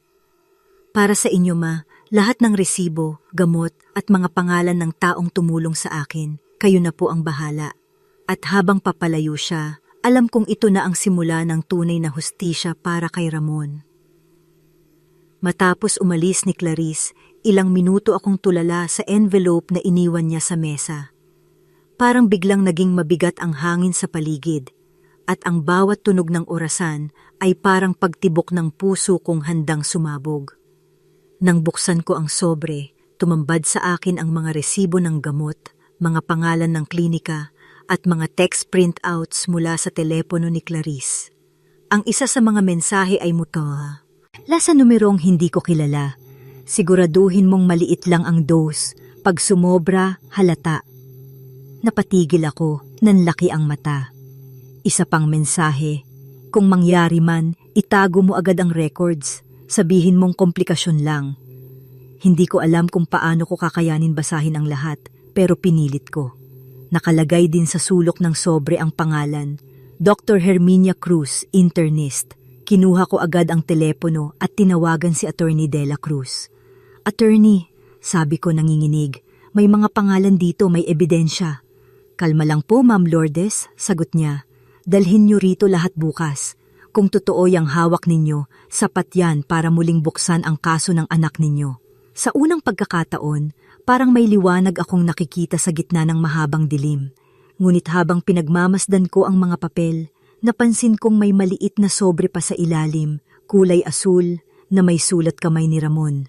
Para sa inyo, ma, lahat ng resibo, gamot at mga pangalan ng taong tumulong sa akin, kayo na po ang bahala. At habang papalayo siya, alam kong ito na ang simula ng tunay na hustisya para kay Ramon. Matapos umalis ni Clarice, ilang minuto akong tulala sa envelope na iniwan niya sa mesa. Parang biglang naging mabigat ang hangin sa paligid, at ang bawat tunog ng orasan ay parang pagtibok ng puso kong handang sumabog. Nang buksan ko ang sobre, tumambad sa akin ang mga resibo ng gamot, mga pangalan ng klinika, at mga text printouts mula sa telepono ni Clarice. Ang isa sa mga mensahe ay muto. Sa numerong hindi ko kilala. Siguraduhin mong maliit lang ang dose. Pag sumobra, halata. Napatigil ako, nanlaki ang mata. Isa pang mensahe. Kung mangyari man, itago mo agad ang records. Sabihin mong komplikasyon lang. Hindi ko alam kung paano ko kakayanin basahin ang lahat, pero pinilit ko. Nakalagay din sa sulok ng sobre ang pangalan, Dr. Herminia Cruz, internist. Kinuha ko agad ang telepono at tinawagan si Attorney Dela Cruz. Attorney, sabi ko nanginginig, may mga pangalan dito, may ebidensya. Kalma lang po, Ma'am Lourdes, sagot niya. Dalhin niyo rito lahat bukas. Kung totoo yang hawak ninyo, sapat yan para muling buksan ang kaso ng anak ninyo. Sa unang pagkakataon, parang may liwanag akong nakikita sa gitna ng mahabang dilim. Ngunit habang pinagmamasdan ko ang mga papel, napansin kong may maliit na sobre pa sa ilalim, kulay asul, na may sulat kamay ni Ramon.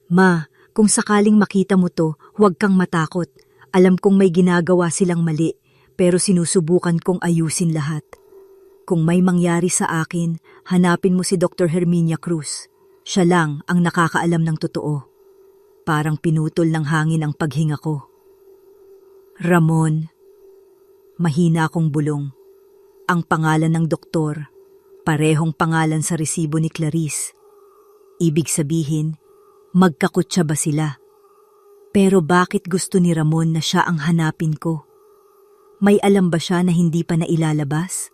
Ma, kung sakaling makita mo to, huwag kang matakot. Alam kong may ginagawa silang mali, pero sinusubukan kong ayusin lahat. Kung may mangyari sa akin, hanapin mo si Dr. Herminia Cruz. Siya lang ang nakakaalam ng totoo. Parang pinutol ng hangin ang paghinga ko. Ramon. Mahina akong bulong. Ang pangalan ng doktor, parehong pangalan sa resibo ni Clarice. Ibig sabihin, magkakutsa ba sila? Pero bakit gusto ni Ramon na siya ang hanapin ko? May alam ba siya na hindi pa nailalabas?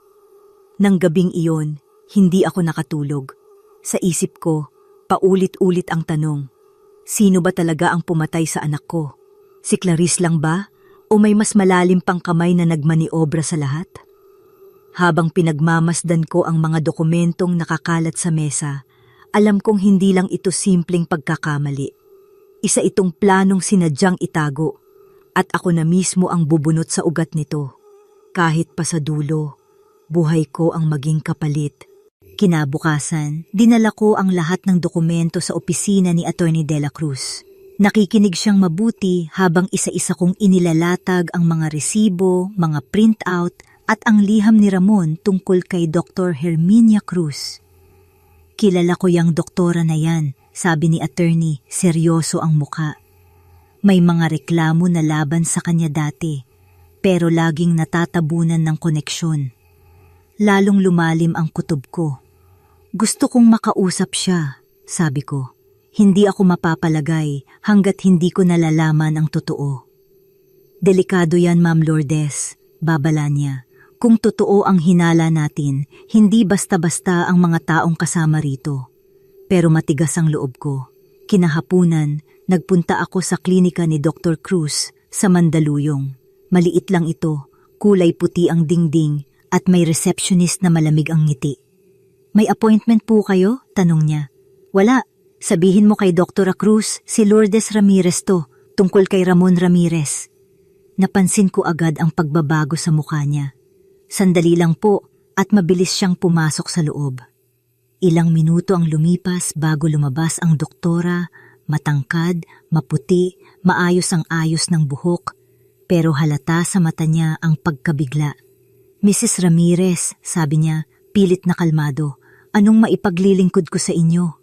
Nang gabing iyon, hindi ako nakatulog. Sa isip ko, paulit-ulit ang tanong, sino ba talaga ang pumatay sa anak ko? Si Clarice lang ba? O may mas malalim pang kamay na nagmaniobra sa lahat? Habang pinagmamasdan ko ang mga dokumentong nakakalat sa mesa, alam kong hindi lang ito simpleng pagkakamali. Isa itong planong sinadyang itago, at ako na mismo ang bubunot sa ugat nito. Kahit pa sa dulo, buhay ko ang maging kapalit. Kinabukasan, dinala ko ang lahat ng dokumento sa opisina ni Attorney De La Cruz. Nakikinig siyang mabuti habang isa-isa kong inilalatag ang mga resibo, mga printout, at ang liham ni Ramon tungkol kay Dr. Herminia Cruz. Kilala ko yang doktora na yan, sabi ni attorney, seryoso ang muka. May mga reklamo na laban sa kanya dati, pero laging natatabunan ng koneksyon. Lalong lumalim ang kutob ko. Gusto kong makausap siya, sabi ko. Hindi ako mapapalagay hanggat hindi ko nalalaman ang totoo. Delikado yan, Ma'am Lourdes, babala niya. Kung totoo ang hinala natin, hindi basta-basta ang mga taong kasama rito. Pero matigas ang loob ko. Kinahapunan, nagpunta ako sa klinika ni Dr. Cruz sa Mandaluyong. Maliit lang ito, kulay puti ang dingding at may receptionist na malamig ang ngiti. May appointment po kayo? Tanong niya. Wala. Sabihin mo kay Dr. Cruz, si Lourdes Ramirez to, tungkol kay Ramon Ramirez. Napansin ko agad ang pagbabago sa mukha niya. Sandali lang po at mabilis siyang pumasok sa loob. Ilang minuto ang lumipas bago lumabas ang doktora, matangkad, maputi, maayos ang ayos ng buhok, pero halata sa mata niya ang pagkabigla. Mrs. Ramirez, sabi niya, pilit na kalmado, anong maipaglilingkod ko sa inyo?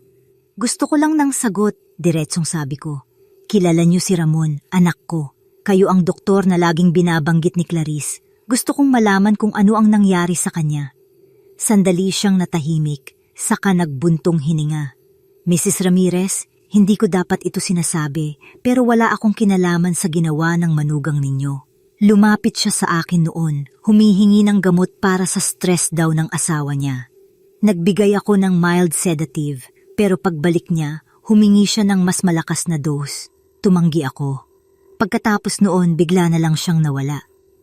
Gusto ko lang ng sagot, diretsong sabi ko. Kilala niyo si Ramon, anak ko. Kayo ang doktor na laging binabanggit ni Clarice. Gusto kong malaman kung ano ang nangyari sa kanya. Sandali siyang natahimik, saka nagbuntong hininga. Mrs. Ramirez, hindi ko dapat ito sinasabi, pero wala akong kinalaman sa ginawa ng manugang ninyo. Lumapit siya sa akin noon, humihingi ng gamot para sa stress daw ng asawa niya. Nagbigay ako ng mild sedative, pero pagbalik niya, humingi siya ng mas malakas na dose. Tumanggi ako. Pagkatapos noon, bigla na lang siyang nawala.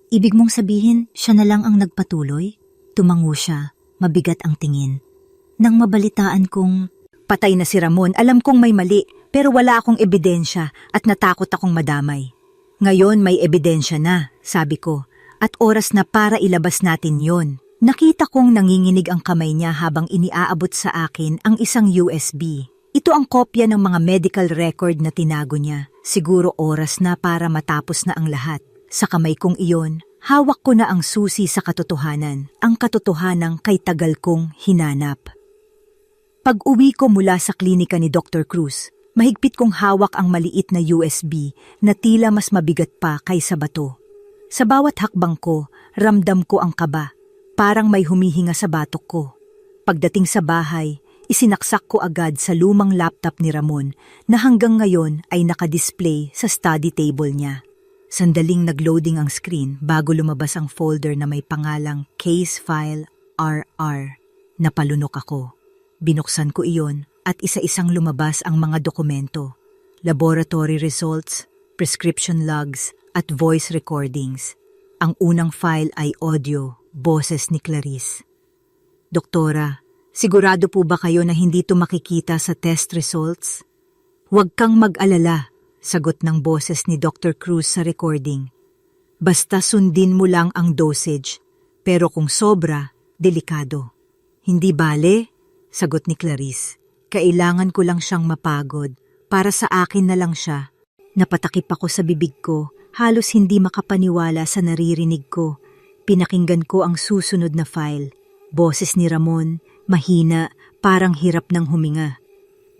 Ibig mong sabihin, siya na lang ang nagpatuloy? Tumango siya, mabigat ang tingin. Nang mabalitaan kong, patay na si Ramon, alam kong may mali, pero wala akong ebidensya at natakot akong madamay. Ngayon may ebidensya na, sabi ko, at oras na para ilabas natin yon. Nakita kong nanginginig ang kamay niya habang iniaabot sa akin ang isang USB. Ito ang kopya ng mga medical record na tinago niya. Siguro oras na para matapos na ang lahat. Sa kamay kong iyon, hawak ko na ang susi sa katotohanan, ang katotohanang kay tagal kong hinanap. Pag-uwi ko mula sa klinika ni Dr. Cruz, mahigpit kong hawak ang maliit na USB na tila mas mabigat pa kaysa bato. Sa bawat hakbang ko, ramdam ko ang kaba, parang may humihinga sa batok ko. Pagdating sa bahay, isinaksak ko agad sa lumang laptop ni Ramon na hanggang ngayon ay nakadisplay sa study table niya. Sandaling nagloading ang screen bago lumabas ang folder na may pangalang Case File RR. Napalunok ako. Binuksan ko iyon at isa-isang lumabas ang mga dokumento, laboratory results, prescription logs at voice recordings. Ang unang file ay audio, boses ni Clarice. Doktora, sigurado po ba kayo na hindi ito makikita sa test results? Huwag kang mag-alala, sagot ng boses ni Dr. Cruz sa recording. Basta sundin mo lang ang dosage, pero kung sobra, delikado. Hindi bale, sagot ni Clarice. Kailangan ko lang siyang mapagod Para sa akin na lang siya. Napatakip ako sa bibig ko, halos hindi makapaniwala sa naririnig ko. Pinakinggan ko ang susunod na file. Boses ni Ramon, mahina, parang hirap ng huminga.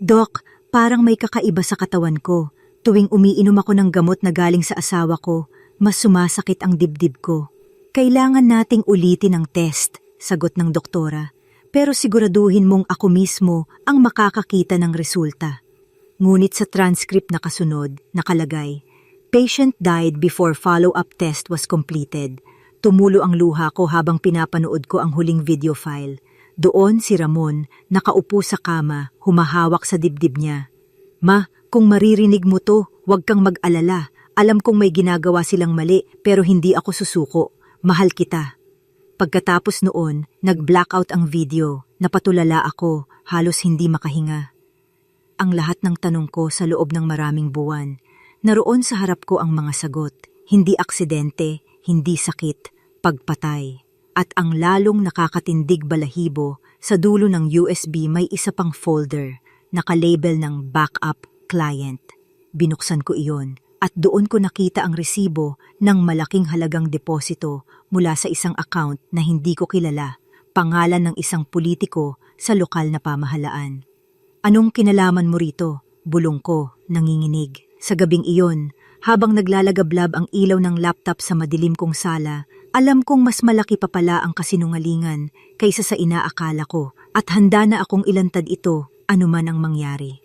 Doc, parang may kakaiba sa katawan ko. Tuwing umiinom ako ng gamot na galing sa asawa ko, mas sumasakit ang dibdib ko. Kailangan nating ulitin ang test, sagot ng doktora. Pero siguraduhin mong ako mismo ang makakakita ng resulta. Ngunit sa transcript na kasunod, nakalagay, patient died before follow-up test was completed. Tumulo ang luha ko habang pinapanood ko ang huling video file. Doon si Ramon, nakaupo sa kama, humahawak sa dibdib niya. Ma, kung maririnig mo to, huwag kang mag-alala. Alam kong may ginagawa silang mali, pero hindi ako susuko. Mahal kita. Pagkatapos noon, nag-blackout ang video. Napatulala ako, halos hindi makahinga. Ang lahat ng tanong ko sa loob ng maraming buwan. Naroon sa harap ko ang mga sagot. Hindi aksidente, hindi sakit, pagpatay. At ang lalong nakakatindig balahibo, sa dulo ng USB may isa pang folder, nakalabel ng backup client. Binuksan ko iyon at doon ko nakita ang resibo ng malaking halagang deposito mula sa isang account na hindi ko kilala, pangalan ng isang politiko sa lokal na pamahalaan. Anong kinalaman mo rito? Bulong ko, nanginginig. Sa gabing iyon, habang naglalagablab ang ilaw ng laptop sa madilim kong sala, alam kong mas malaki pa pala ang kasinungalingan kaysa sa inaakala ko at handa na akong ilantad ito anuman ang mangyari.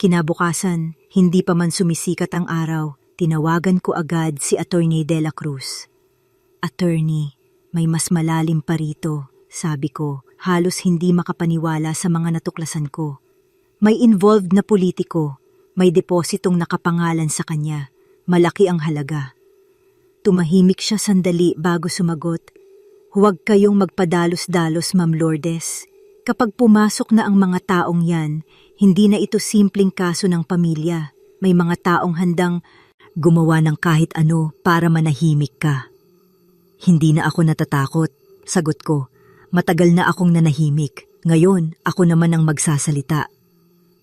Kinabukasan, hindi pa man sumisikat ang araw, tinawagan ko agad si Attorney De La Cruz. Attorney, may mas malalim pa rito, sabi ko, halos hindi makapaniwala sa mga natuklasan ko. May involved na politiko, may depositong nakapangalan sa kanya. Malaki ang halaga. Tumahimik siya sandali bago sumagot. Huwag kayong magpadalos-dalos, Ma'am Lourdes. Kapag pumasok na ang mga taong yan, hindi na ito simpleng kaso ng pamilya. May mga taong handang gumawa ng kahit ano para manahimik ka. Hindi na ako natatakot, sagot ko. Matagal na akong nanahimik. Ngayon, ako naman ang magsasalita.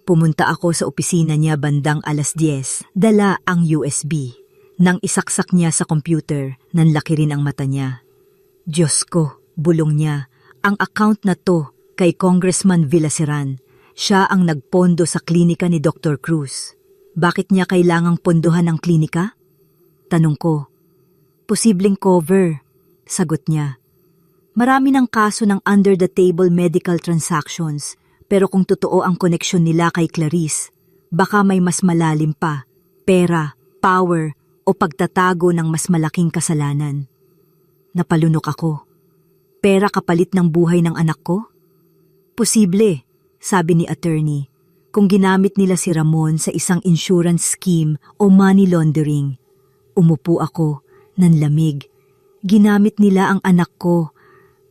Pumunta ako sa opisina niya bandang 10:00, dala ang USB. Nang isaksak niya sa computer, nanlaki rin ang mata niya. Diyos ko, bulong niya, ang account na to kay Congressman Villaseran. Siya ang nagpondo sa klinika ni Dr. Cruz. Bakit niya kailangang pondohan ang klinika? Tanong ko. Posibleng cover, sagot niya. Marami ng kaso ng under-the-table medical transactions. Pero kung totoo ang koneksyon nila kay Clarice, baka may mas malalim pa, pera, power, o pagtatago ng mas malaking kasalanan. Napalunok ako. Pera kapalit ng buhay ng anak ko? Posible, sabi ni attorney, kung ginamit nila si Ramon sa isang insurance scheme o money laundering. Umupo ako, nanlamig. Ginamit nila ang anak ko,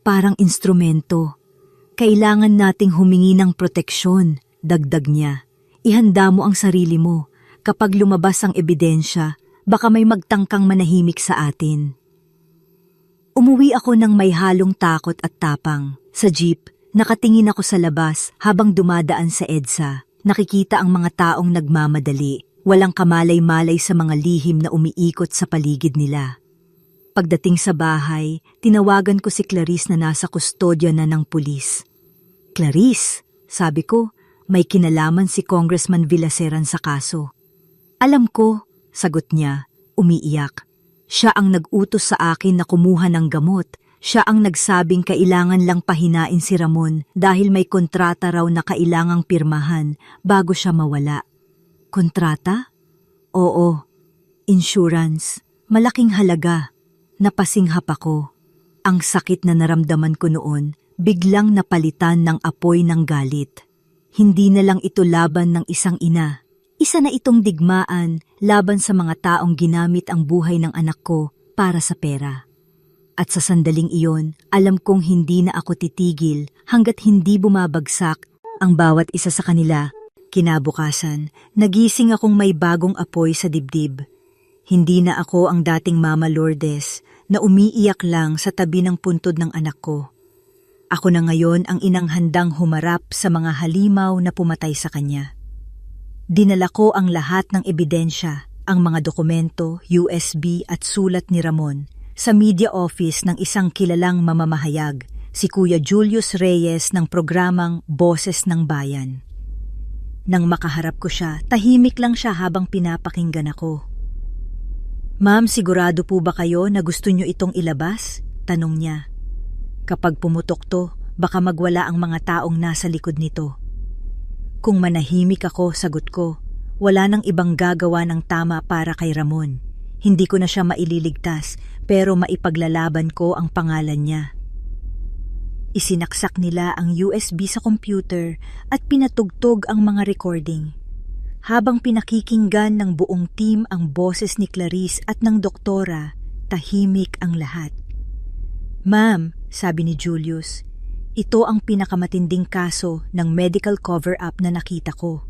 parang instrumento. Kailangan nating humingi ng proteksyon, dagdag niya. Ihanda mo ang sarili mo. Kapag lumabas ang ebidensya, baka may magtangkang manahimik sa atin. Umuwi ako ng may halong takot at tapang. Sa jeep, nakatingin ako sa labas habang dumadaan sa EDSA. Nakikita ang mga taong nagmamadali. Walang kamalay-malay sa mga lihim na umiikot sa paligid nila. Pagdating sa bahay, tinawagan ko si Clarice na nasa kustodya na ng pulis. Clarice, sabi ko, may kinalaman si Congressman Villaseran sa kaso. Alam ko, sagot niya, umiiyak. Siya ang nag-utos sa akin na kumuha ng gamot. Siya ang nagsabing kailangan lang pahinain si Ramon dahil may kontrata raw na kailangang pirmahan bago siya mawala. Kontrata? Oo, insurance. Malaking halaga. Napasinghap ako. Ang sakit na naramdaman ko noon, biglang napalitan ng apoy ng galit. Hindi na lang ito laban ng isang ina. Isa na itong digmaan laban sa mga taong ginamit ang buhay ng anak ko para sa pera. At sa sandaling iyon, alam kong hindi na ako titigil hanggat hindi bumabagsak ang bawat isa sa kanila. Kinabukasan, nagising akong may bagong apoy sa dibdib. Hindi na ako ang dating Mama Lourdes na umiiyak lang sa tabi ng puntod ng anak ko. Ako na ngayon ang inang handang humarap sa mga halimaw na pumatay sa kanya. Dinala ko ang lahat ng ebidensya, ang mga dokumento, USB at sulat ni Ramon sa media office ng isang kilalang mamamahayag, si Kuya Julius Reyes ng programang Boses ng Bayan. Nang makaharap ko siya, tahimik lang siya habang pinapakinggan ako. "Ma'am, sigurado po ba kayo na gusto nyo itong ilabas?" tanong niya. "Kapag pumutok to, baka magwala ang mga taong nasa likod nito." Kung manahimik ako, sagot ko, wala nang ibang gagawa ng tama para kay Ramon. Hindi ko na siya maililigtas, pero maipaglalaban ko ang pangalan niya. Isinaksak nila ang USB sa computer at pinatugtog ang mga recording. Habang pinakikinggan ng buong team ang boses ni Clarice at ng doktora, tahimik ang lahat. "Ma'am," sabi ni Julius, "ito ang pinakamatinding kaso ng medical cover-up na nakita ko.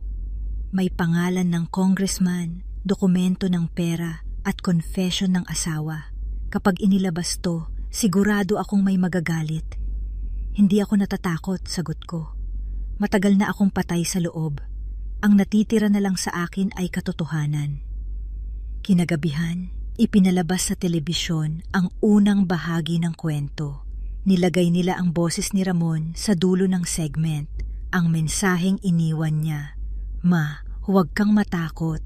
May pangalan ng congressman, dokumento ng pera at confession ng asawa. Kapag inilabas to, sigurado akong may magagalit." "Hindi ako natatakot," sagot ko. "Matagal na akong patay sa loob. Ang natitira na lang sa akin ay katotohanan." Kinagabihan, ipinalabas sa telebisyon ang unang bahagi ng kwento. Nilagay nila ang boses ni Ramon sa dulo ng segment. Ang mensaheng iniwan niya, "Ma, huwag kang matakot."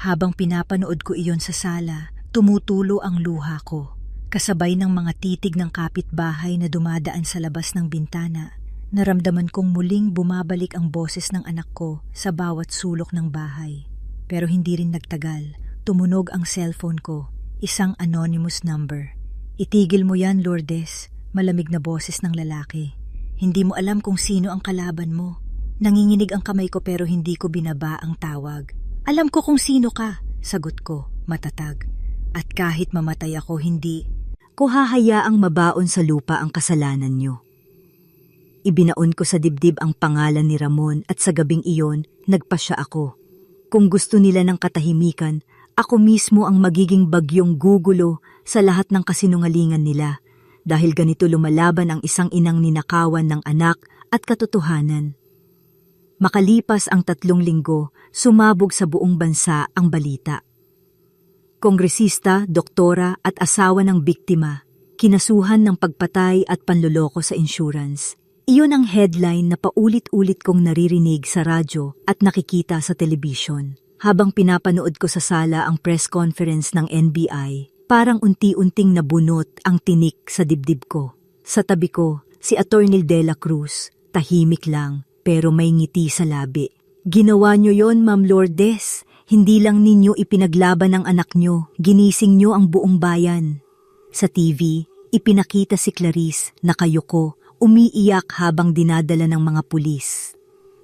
Habang pinapanood ko iyon sa sala, tumutulo ang luha ko. Kasabay ng mga titig ng kapitbahay na dumadaan sa labas ng bintana, naramdaman kong muling bumabalik ang boses ng anak ko sa bawat sulok ng bahay. Pero hindi rin nagtagal, tumunog ang cellphone ko, isang anonymous number. "Itigil mo yan, Lourdes," malamig na boses ng lalaki. "Hindi mo alam kung sino ang kalaban mo." Nanginginig ang kamay ko pero hindi ko binaba ang tawag. "Alam ko kung sino ka," sagot ko, matatag. "At kahit mamatay ako, hindi ko hahayaang mabaon sa lupa ang kasalanan niyo." Ibinaon ko sa dibdib ang pangalan ni Ramon at sa gabing iyon, nagpasya ako. Kung gusto nila ng katahimikan, ako mismo ang magiging bagyong gugulo sa lahat ng kasinungalingan nila. Dahil ganito lumalaban ang isang inang ninakawan ng anak at katotohanan. Makalipas ang 3 linggo, sumabog sa buong bansa ang balita. Kongresista, doktora at asawa ng biktima, kinasuhan ng pagpatay at panloloko sa insurance. Iyon ang headline na paulit-ulit kong naririnig sa radyo at nakikita sa telebisyon. Habang pinapanood ko sa sala ang press conference ng NBI, parang unti-unting nabunot ang tinik sa dibdib ko. Sa tabi ko, si Attorney De La Cruz, tahimik lang pero may ngiti sa labi. "Ginawa niyo yon, Ma'am Lourdes. Hindi lang ninyo ipinaglaban ang anak nyo, ginising nyo ang buong bayan." Sa TV, ipinakita si Clarice, nakayuko, umiiyak habang dinadala ng mga pulis.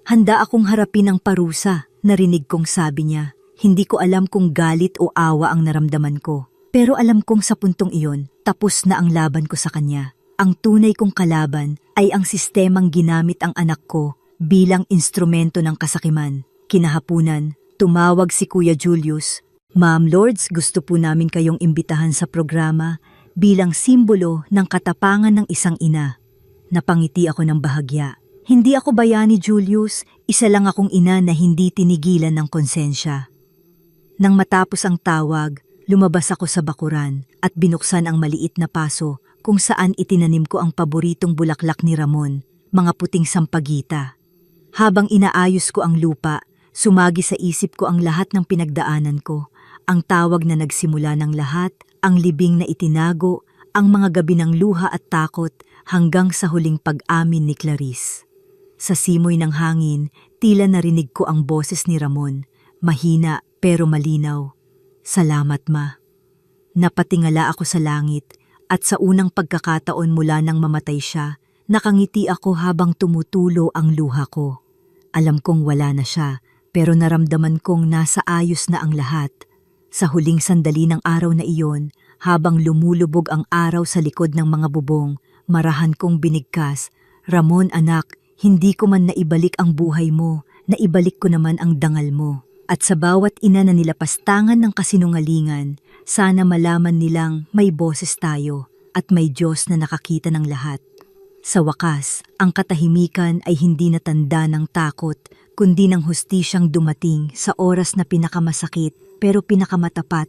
"Handa akong harapin ang parusa," narinig kong sabi niya. Hindi ko alam kung galit o awa ang naramdaman ko. Pero alam kong sa puntong iyon, tapos na ang laban ko sa kanya. Ang tunay kong kalaban ay ang sistemang ginamit ang anak ko bilang instrumento ng kasakiman. Kinahapunan, tumawag si Kuya Julius. "Ma'am Lourdes, gusto po namin kayong imbitahan sa programa bilang simbolo ng katapangan ng isang ina." Napangiti ako ng bahagya. Hindi ako bayani, Julius. Isa lang akong ina na hindi tinigilan ng konsensya. Nang matapos ang tawag, lumabas ako sa bakuran at binuksan ang maliit na paso kung saan itinanim ko ang paboritong bulaklak ni Ramon, mga puting sampagita. Habang inaayos ko ang lupa, sumagi sa isip ko ang lahat ng pinagdaanan ko, ang tawag na nagsimula ng lahat, ang libing na itinago, ang mga gabi ng luha at takot hanggang sa huling pag-amin ni Clarice. Sa simoy ng hangin, tila narinig ko ang boses ni Ramon, mahina pero malinaw. "Salamat, Ma." Napatingala ako sa langit at sa unang pagkakataon mula nang mamatay siya, nakangiti ako habang tumutulo ang luha ko. Alam kong wala na siya, pero naramdaman kong nasa ayos na ang lahat. Sa huling sandali ng araw na iyon, habang lumulubog ang araw sa likod ng mga bubong, marahan kong binigkas, "Ramon anak, hindi ko man naibalik ang buhay mo, naibalik ko naman ang dangal mo." At sa bawat ina na nilapastangan ng kasinungalingan, sana malaman nilang may boses tayo at may Diyos na nakakita ng lahat. Sa wakas, ang katahimikan ay hindi natanda ng takot, kundi ng hustisyang dumating sa oras na pinakamasakit pero pinakamatapat.